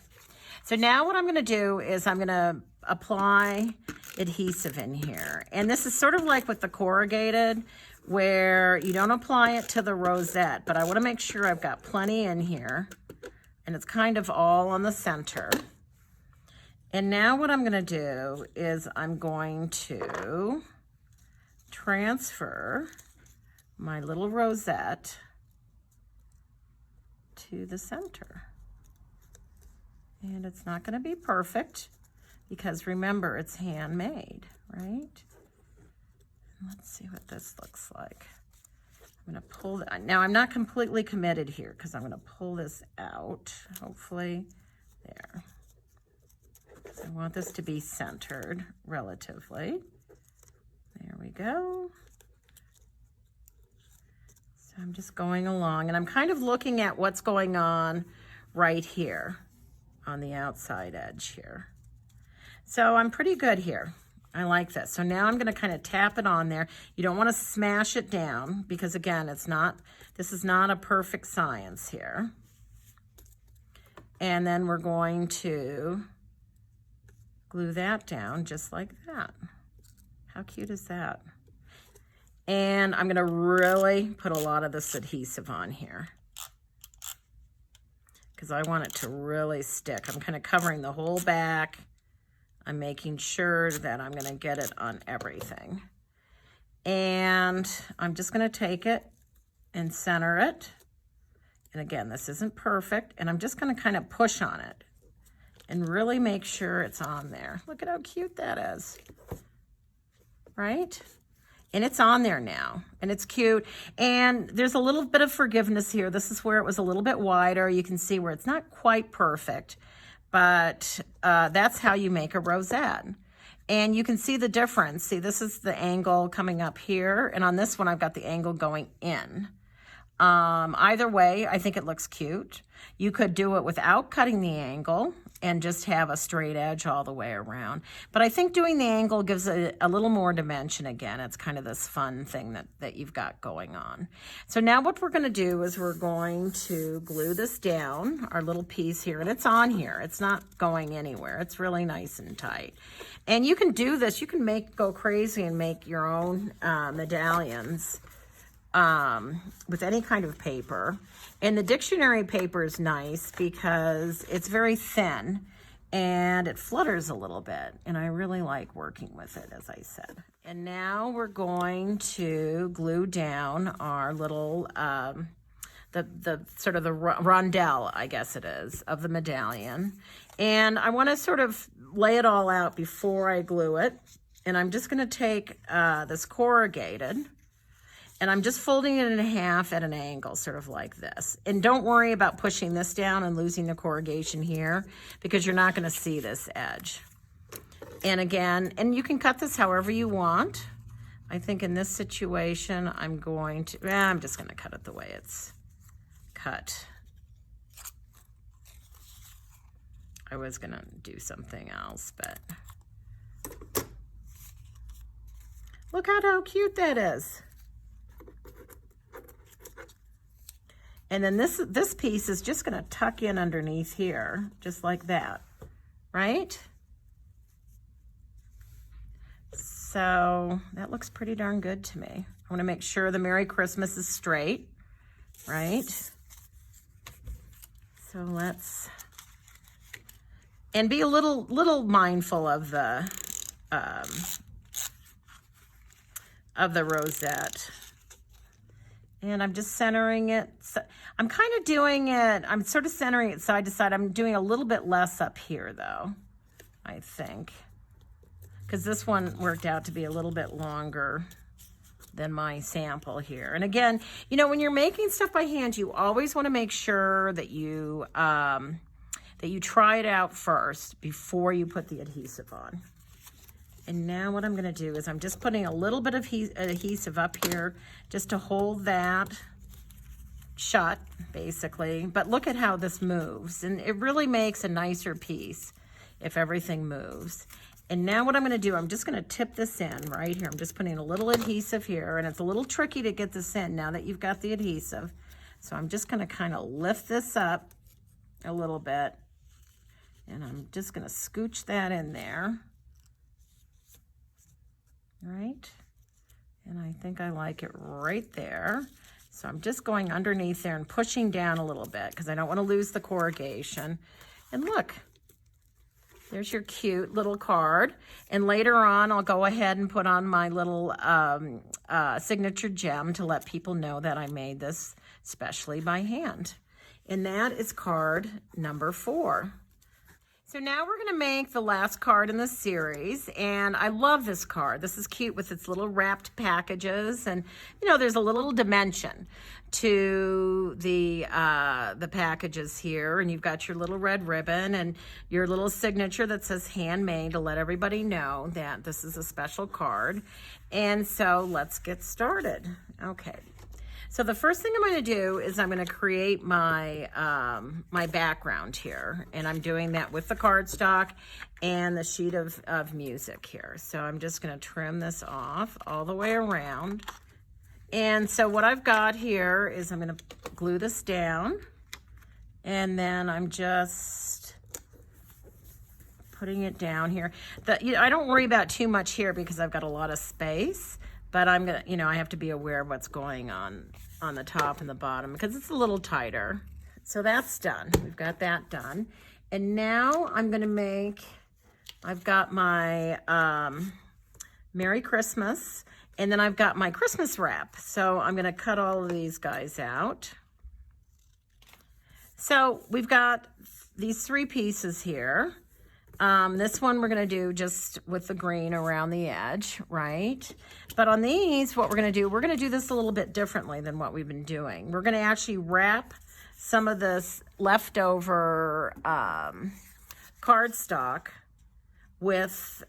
So now what I'm going to do is I'm going to apply adhesive in here. And this is sort of like with the corrugated, where you don't apply it to the rosette, but I want to make sure I've got plenty in here. And it's kind of all on the center. And now what I'm going to do is I'm going to transfer my little rosette to the center. And it's not going to be perfect because remember, it's handmade, right? And let's see what this looks like. I'm going to pull that. Now, I'm not completely committed here because I'm going to pull this out, hopefully. There. I want this to be centered relatively. There we go. So I'm just going along, and I'm kind of looking at what's going on right here on the outside edge here. So I'm pretty good here. I like this. So now I'm going to kind of tap it on there. You don't want to smash it down because again, this is not a perfect science here. And then we're going to glue that down just like that. How cute is that? And I'm going to really put a lot of this adhesive on here because I want it to really stick. I'm kind of covering the whole back. I'm making sure that I'm going to get it on everything. And I'm just going to take it and center it. And again, this isn't perfect. And I'm just going to kind of push on it and really make sure it's on there. Look at how cute that is, right? And it's on there now, and it's cute. And there's a little bit of forgiveness here. This is where it was a little bit wider. You can see where it's not quite perfect, but that's how you make a rosette. And you can see the difference. See, this is the angle coming up here, and on this one, I've got the angle going in. Either way, I think it looks cute. You could do it without cutting the angle and just have a straight edge all the way around. But I think doing the angle gives it a little more dimension again. It's kind of this fun thing that you've got going on. So now what we're going to do is we're going to glue this down, our little piece here, and it's on here. It's not going anywhere. It's really nice and tight. And you can do this. You can go crazy and make your own medallions with any kind of paper. And the dictionary paper is nice because it's very thin and it flutters a little bit. And I really like working with it, as I said. And now we're going to glue down our little, the sort of the rondelle, I guess it is, of the medallion. And I want to sort of lay it all out before I glue it. And I'm just going to take this corrugated, and I'm just folding it in half at an angle, sort of like this. And don't worry about pushing this down and losing the corrugation here because you're not going to see this edge. And again, and you can cut this however you want. I think in this situation, I'm just going to cut it the way it's cut. I was going to do something else, but look at how cute that is. And then this piece is just going to tuck in underneath here, just like that, right? So that looks pretty darn good to me. I want to make sure the Merry Christmas is straight, right? So let's, and be a little mindful of the rosette. And I'm just centering it. So I'm kind of doing it, I'm sort of centering it side to side. I'm doing a little bit less up here though, I think. Because this one worked out to be a little bit longer than my sample here. And again, you know, when you're making stuff by hand, you always want to make sure that you try it out first before you put the adhesive on. And now what I'm going to do is I'm just putting a little bit of adhesive up here just to hold that shut, basically. But look at how this moves. And it really makes a nicer piece if everything moves. And now what I'm going to do, I'm just going to tip this in right here. I'm just putting a little adhesive here. And it's a little tricky to get this in now that you've got the adhesive. So I'm just going to kind of lift this up a little bit. And I'm just going to scooch that in there. Right, and I think I like it right there. So I'm just going underneath there and pushing down a little bit because I don't want to lose the corrugation. And look, there's your cute little card. And later on, I'll go ahead and put on my little signature gem to let people know that I made this specially by hand. And that is card number 4. So now we're going to make the last card in the series, and I love this card. This is cute with its little wrapped packages, and you know, there's a little dimension to the packages here, and you've got your little red ribbon and your little signature that says handmade to let everybody know that this is a special card. And so let's get started. Okay. So the first thing I'm going to do is I'm going to create my my background here, and I'm doing that with the cardstock and the sheet of music here. So I'm just going to trim this off all the way around. And so what I've got here is I'm going to glue this down, and then I'm just putting it down here. I don't worry about too much here because I've got a lot of space. But I'm gonna, you know, I have to be aware of what's going on the top and the bottom because it's a little tighter. So that's done. We've got that done. And now I'm gonna make, I've got my Merry Christmas, and then I've got my Christmas wrap. So I'm gonna cut all of these guys out. So we've got these 3 pieces here. This one we're going to do just with the green around the edge, right? But on these, what we're going to do this a little bit differently than what we've been doing. We're going to actually wrap some of this leftover cardstock with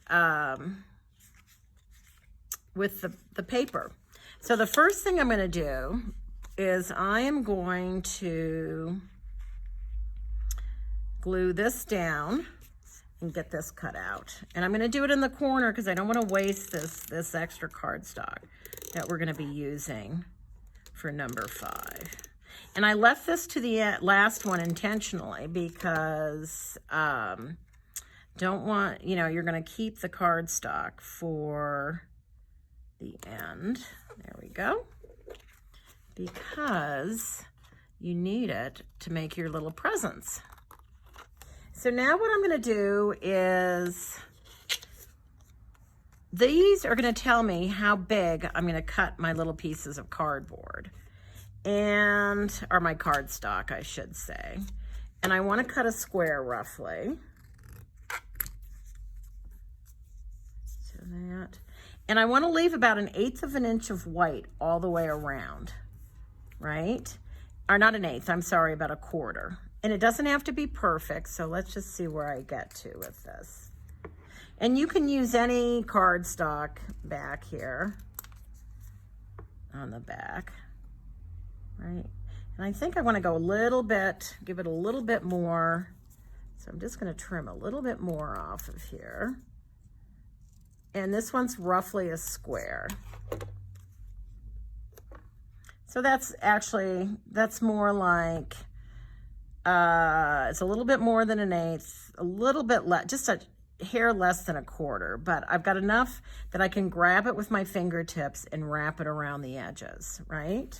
the paper. So the first thing I'm going to do is I am going to glue this down and get this cut out. And I'm going to do it in the corner because I don't want to waste this extra cardstock that we're going to be using for number 5. And I left this to the last one intentionally because don't want, you know, you're going to keep the cardstock for the end. There we go. Because you need it to make your little presents. So now what I'm going to do is, these are going to tell me how big I'm going to cut my little pieces of cardboard, or my cardstock, I should say. And I want to cut a square roughly. So that, and I want to leave about 1/8 of an inch of white all the way around, right? Or not 1/8, I'm sorry, about 1/4. And it doesn't have to be perfect, so let's just see where I get to with this. And you can use any cardstock back here on the back, right? And I think I want to go a little bit, give it a little bit more. So I'm just going to trim a little bit more off of here. And this one's roughly a square. So that's actually, that's more like, it's a little bit more than 1/8, a little bit less, just a hair less than 1/4, but I've got enough that I can grab it with my fingertips and wrap it around the edges, right?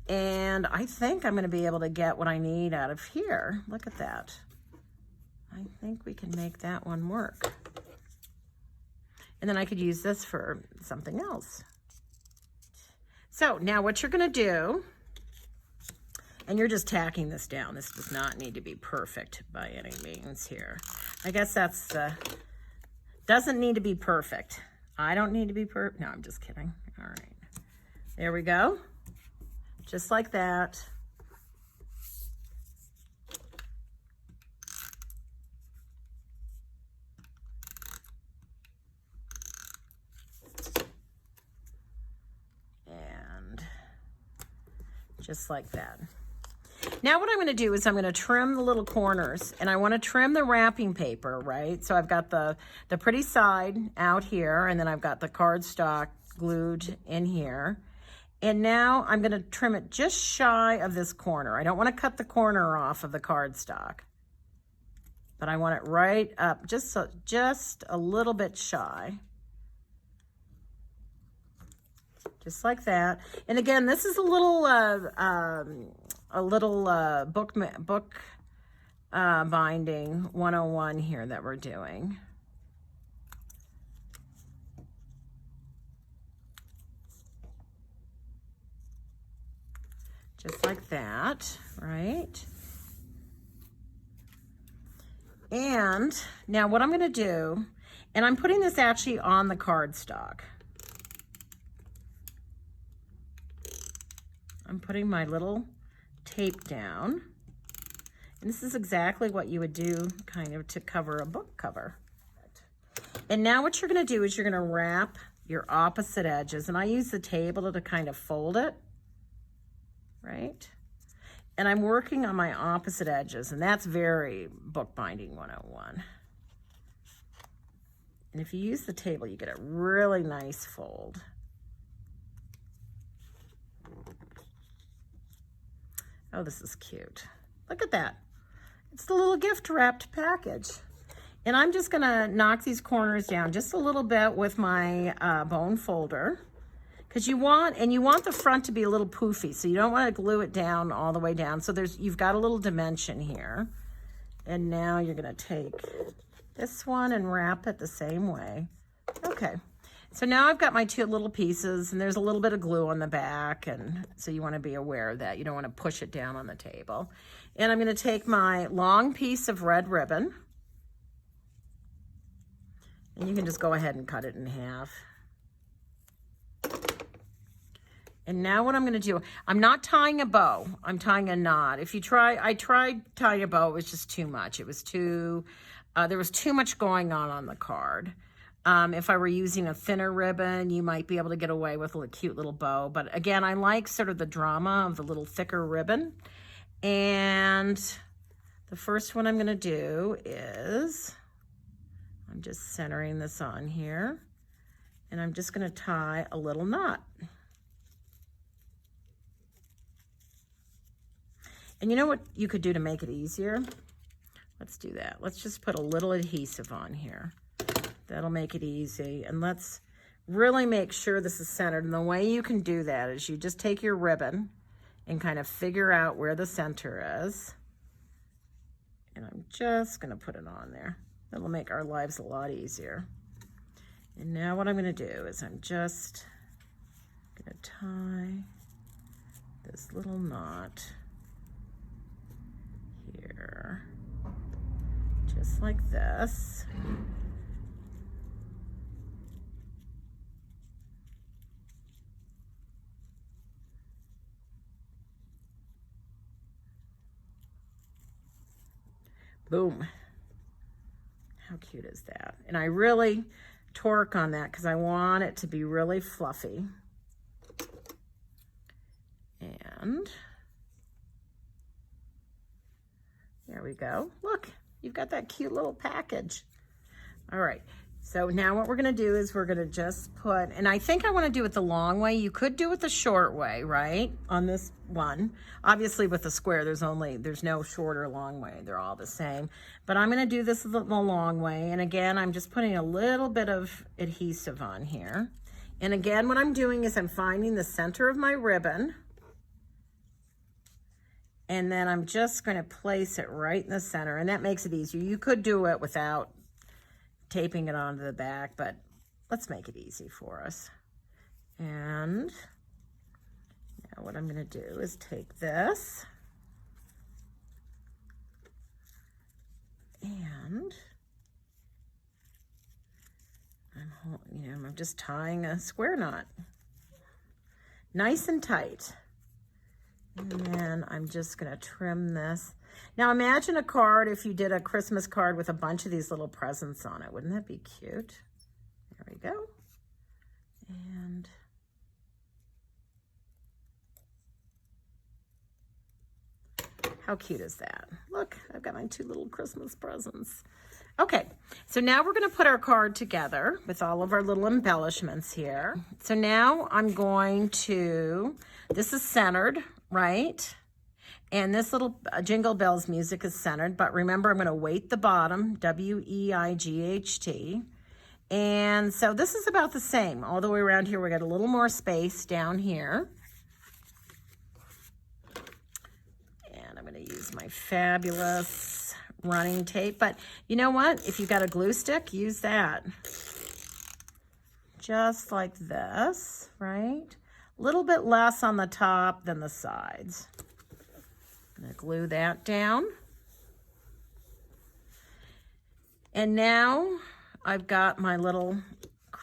And I think I'm going to be able to get what I need out of here. Look at that. I think we can make that one work. And then I could use this for something else. So now what you're gonna do, and you're just tacking this down. This does not need to be perfect by any means here. I guess that's, doesn't need to be perfect. I don't need to be perfect. No, I'm just kidding. All right, there we go. Just like that. And just like that. Now what I'm going to do is I'm going to trim the little corners, and I want to trim the wrapping paper, right? So I've got the pretty side out here, and then I've got the cardstock glued in here. And now I'm going to trim it just shy of this corner. I don't want to cut the corner off of the cardstock, but I want it right up, just a little bit shy. Just like that. And again, this is a little book binding 101 here that we're doing. Just like that, right? And now what I'm going to do, and I'm putting this actually on the cardstock. I'm putting my little tape down, and this is exactly what you would do kind of to cover a book cover. And now what you're going to do is you're going to wrap your opposite edges, and I use the table to kind of fold it, right? And I'm working on my opposite edges, and that's very bookbinding 101. And if you use the table, you get a really nice fold. Oh, this is cute. Look at that. It's the little gift wrapped package. And I'm just gonna knock these corners down just a little bit with my bone folder, because you want the front to be a little poofy, so you don't want to glue it down all the way down. So you've got a little dimension here. And now you're gonna take this one and wrap it the same way. Okay. So now I've got my two little pieces, and there's a little bit of glue on the back, and so you want to be aware of that. You don't want to push it down on the table. And I'm going to take my long piece of red ribbon, and you can just go ahead and cut it in half. And now what I'm going to do, I'm not tying a bow, I'm tying a knot. I tried tying a bow, it was just too much. It was too, there was too much going on the card. If I were using a thinner ribbon, you might be able to get away with a cute little bow. But again, I like sort of the drama of the little thicker ribbon. And the first one I'm going to do is, I'm just centering this on here, and I'm just going to tie a little knot. And you know what you could do to make it easier? Let's do that. Let's just put a little adhesive on here. That'll make it easy. And let's really make sure this is centered. And the way you can do that is you just take your ribbon and kind of figure out where the center is. And I'm just going to put it on there. That'll make our lives a lot easier. And now what I'm going to do is I'm just going to tie this little knot here, just like this. Boom. How cute is that? And I really torque on that because I want it to be really fluffy. And there we go. Look, you've got that cute little package. All right. So now what we're going to do is we're going to just put, and I think I want to do it the long way. You could do it the short way, right? On this one. Obviously with the square, there's no short or long way. They're all the same. But I'm going to do this the long way. And again, I'm just putting a little bit of adhesive on here. And again, what I'm doing is I'm finding the center of my ribbon. And then I'm just going to place it right in the center. And that makes it easier. You could do it without taping it onto the back, but let's make it easy for us. And Now what I'm going to do is take this and I'm just tying a square knot, nice and tight. And then I'm just going to trim this. Now imagine a card, if you did a Christmas card with a bunch of these little presents on it. Wouldn't that be cute? There we go. And how cute is that? Look, I've got my 2 little Christmas presents. Okay, so now we're going to put our card together with all of our little embellishments here. So now I'm going to, this is centered, right? And this little Jingle Bells music is centered, but remember I'm going to weight the bottom, W-E-I-G-H-T. And so this is about the same. All the way around here, we got a little more space down here. And I'm going to use my fabulous running tape. But you know what? If you've got a glue stick, use that. Just like this, right? A little bit less on the top than the sides. I'm going to glue that down. And now I've got my little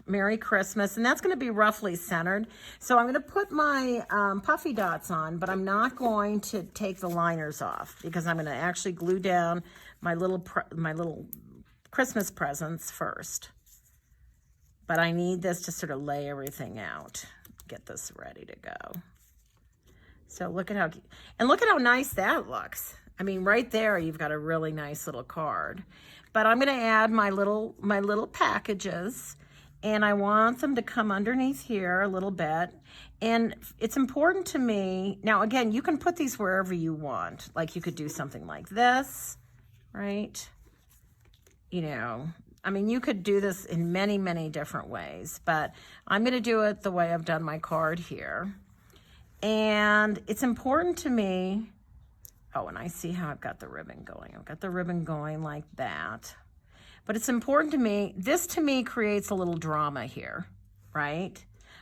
Merry Christmas, and that's going to be roughly centered. So I'm going to put my puffy dots on, but I'm not going to take the liners off because I'm going to actually glue down my little Christmas presents first. But I need this to sort of lay everything out, get this ready to go. So look at how nice that looks. I mean, right there, you've got a really nice little card. But I'm going to add my little packages, and I want them to come underneath here a little bit. And it's important to me, now again, you can put these wherever you want. Like you could do something like this, right? You know, I mean, you could do this in many, many different ways, but I'm going to do it the way I've done my card here. And it's important to me, oh, and I see how I've got the ribbon going. I've got the ribbon going like that. But it's important to me, this to me creates a little drama here, right?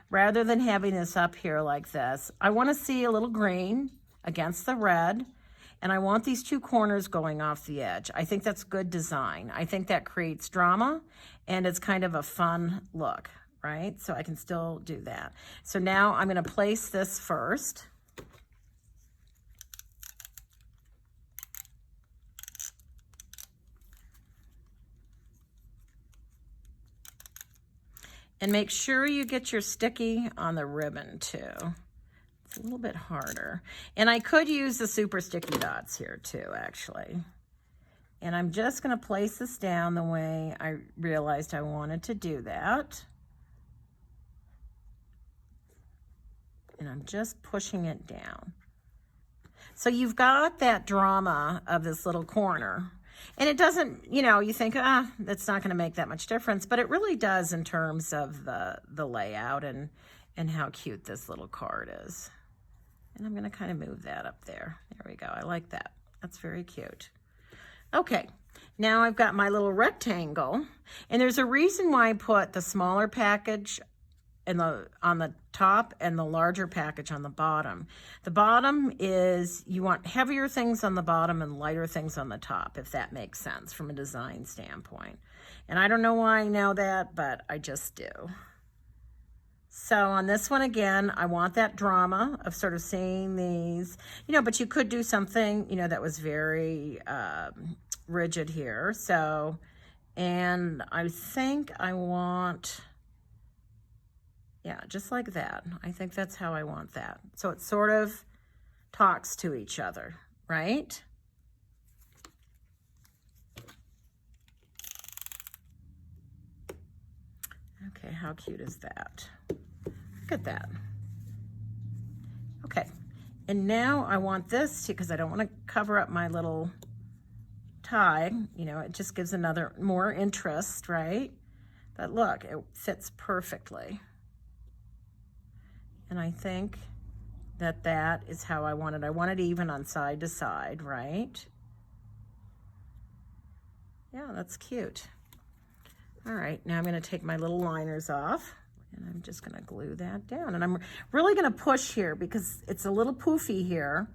Rather than having this up here like this, I want to see a little green against the red, and I want these 2 corners going off the edge. I think that's good design. I think that creates drama, and it's kind of a fun look, right? So I can still do that. So now I'm going to place this first. And make sure you get your sticky on the ribbon too. It's a little bit harder. And I could use the super sticky dots here too, actually. And I'm just going to place this down the way I realized I wanted to do that. And I'm just pushing it down. So you've got that drama of this little corner. And it doesn't, you know, you think, that's not going to make that much difference, but it really does in terms of the layout and how cute this little card is. And I'm going to kind of move that up there. There we go. I like that. That's very cute. Okay, now I've got my little rectangle, and there's a reason why I put the smaller package on the top and the larger package on the bottom. The bottom is, you want heavier things on the bottom and lighter things on the top, if that makes sense from a design standpoint. And I don't know why I know that, but I just do. So on this one, again, I want that drama of sort of seeing these, you know, but you could do something, you know, that was very rigid here. So, and I think I want, yeah, just like that. I think that's how I want that. So it sort of talks to each other, right? Okay, how cute is that? Look at that. Okay, and now I want this too, because I don't want to cover up my little tie. You know, it just gives another more interest, right? But look, it fits perfectly. And I think that that is how I want it. I want it even on side to side, right? Yeah, that's cute. All right, now I'm going to take my little liners off. And I'm just gonna glue that down. And I'm really gonna push here because it's a little poofy here,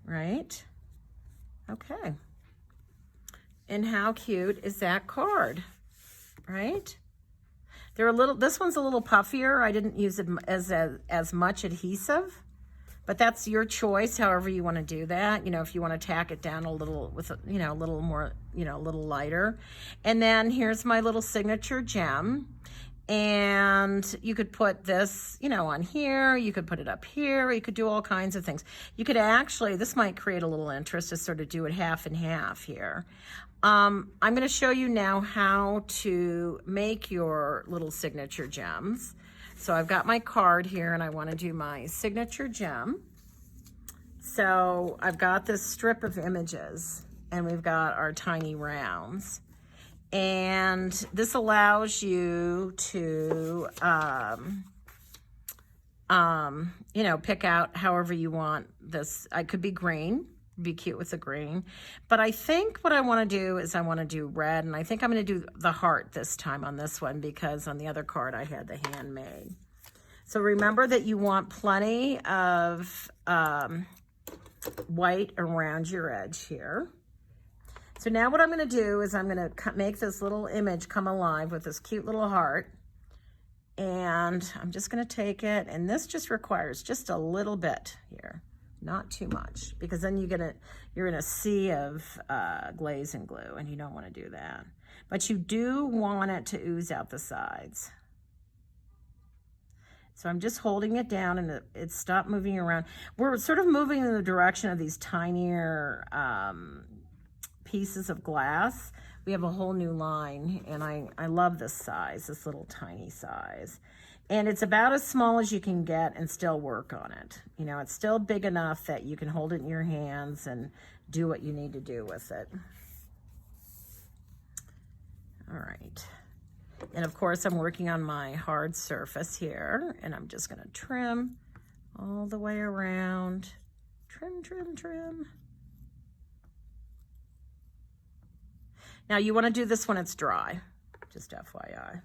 right? Okay. And how cute is that card, right? They're a little, this one's a little puffier. I didn't use it as much adhesive, but that's your choice, however you want to do that. You know, if you want to tack it down a little with, you know, a little more, you know, a little lighter. And then here's my little signature gem. And you could put this, you know, on here. You could put it up here. You could do all kinds of things. You could actually, this might create a little interest to sort of do it half and half here. I'm going to show you now how to make your little signature gems. So I've got my card here and I want to do my signature gem. So I've got this strip of images and we've got our tiny rounds. And this allows you to, you know, pick out however you want this. I could be green. Be cute with the green, but I think what I want to do is I want to do red, and I think I'm going to do the heart this time on this one because on the other card I had the handmade. So remember that you want plenty of white around your edge here. So now what I'm going to do is I'm going to make this little image come alive with this cute little heart, and I'm just going to take it, and this just requires just a little bit here. Not too much, because then you're in a sea of glaze and glue, and you don't want to do that. But you do want it to ooze out the sides. So I'm just holding it down, and it stopped moving around. We're sort of moving in the direction of these tinier pieces of glass. We have a whole new line, and I love this size, this little tiny size. And it's about as small as you can get and still work on it. You know, it's still big enough that you can hold it in your hands and do what you need to do with it. All right. And of course, I'm working on my hard surface here, and I'm just gonna trim all the way around. Trim, trim, trim. Now you wanna do this when it's dry, just FYI.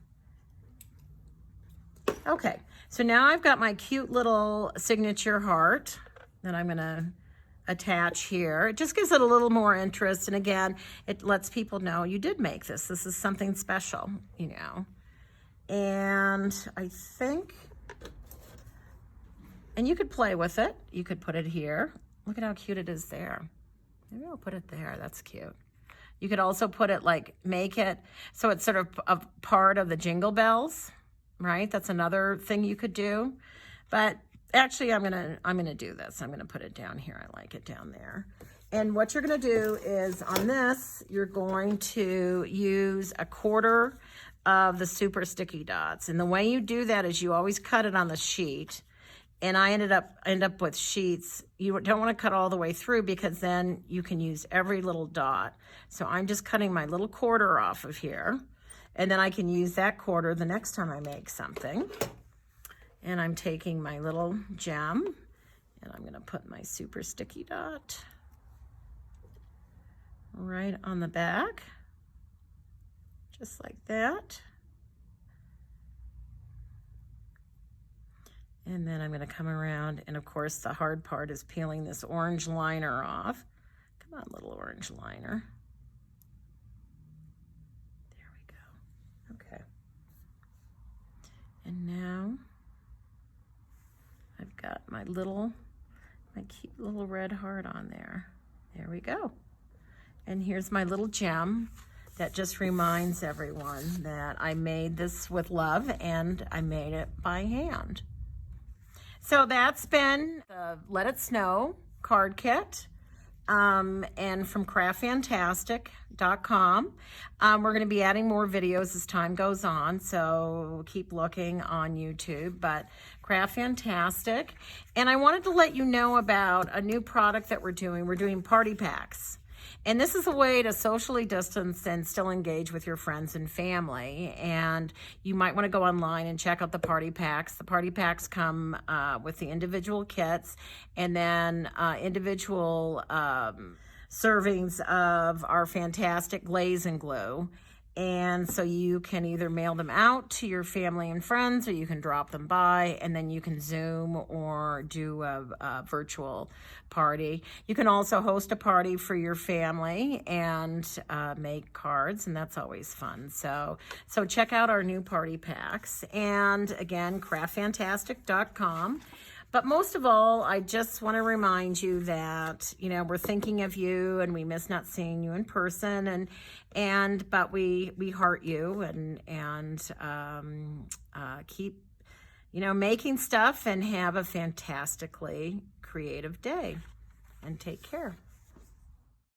Okay, so now I've got my cute little signature heart that I'm gonna attach here. It just gives it a little more interest, and again, it lets people know you did make this. This is something special, you know. And I think, and you could play with it. You could put it here. Look at how cute it is there. Maybe I'll put it there, that's cute. You could also put it like, make it so it's sort of a part of the Jingle Bells. Right, that's another thing you could do. But actually, I'm gonna do this. I'm gonna put it down here. I like it down there. And what you're gonna do is on this, you're going to use 1/4 of the super sticky dots. And the way you do that is you always cut it on the sheet. And I end up with sheets. You don't want to cut all the way through because then you can use every little dot. So I'm just cutting my little 1/4 off of here. And then I can use that 1/4 the next time I make something. And I'm taking my little gem and I'm gonna put my super sticky dot right on the back, just like that. And then I'm gonna come around, and of course the hard part is peeling this orange liner off. Come on, little orange liner. Okay. And now I've got my cute little red heart on there. There we go. And here's my little gem that just reminds everyone that I made this with love and I made it by hand. So that's been the Let It Snow card kit. And from craftfantastic.com. We're going to be adding more videos as time goes on, so keep looking on YouTube, but Craft Fantastic. And I wanted to let you know about a new product that we're doing. We're doing party packs. And this is a way to socially distance and still engage with your friends and family. And you might want to go online and check out the party packs. The party packs come with the individual kits and then individual servings of our fantastic glaze and glue. And so you can either mail them out to your family and friends, or you can drop them by, and then you can Zoom or do a virtual party. You can also host a party for your family and make cards, and that's always fun. So check out our new party packs. And again, craftfantastic.com. But most of all, I just want to remind you that, you know, we're thinking of you and we miss not seeing you in person, but we heart you and keep, you know, making stuff, and have a fantastically creative day, and take care.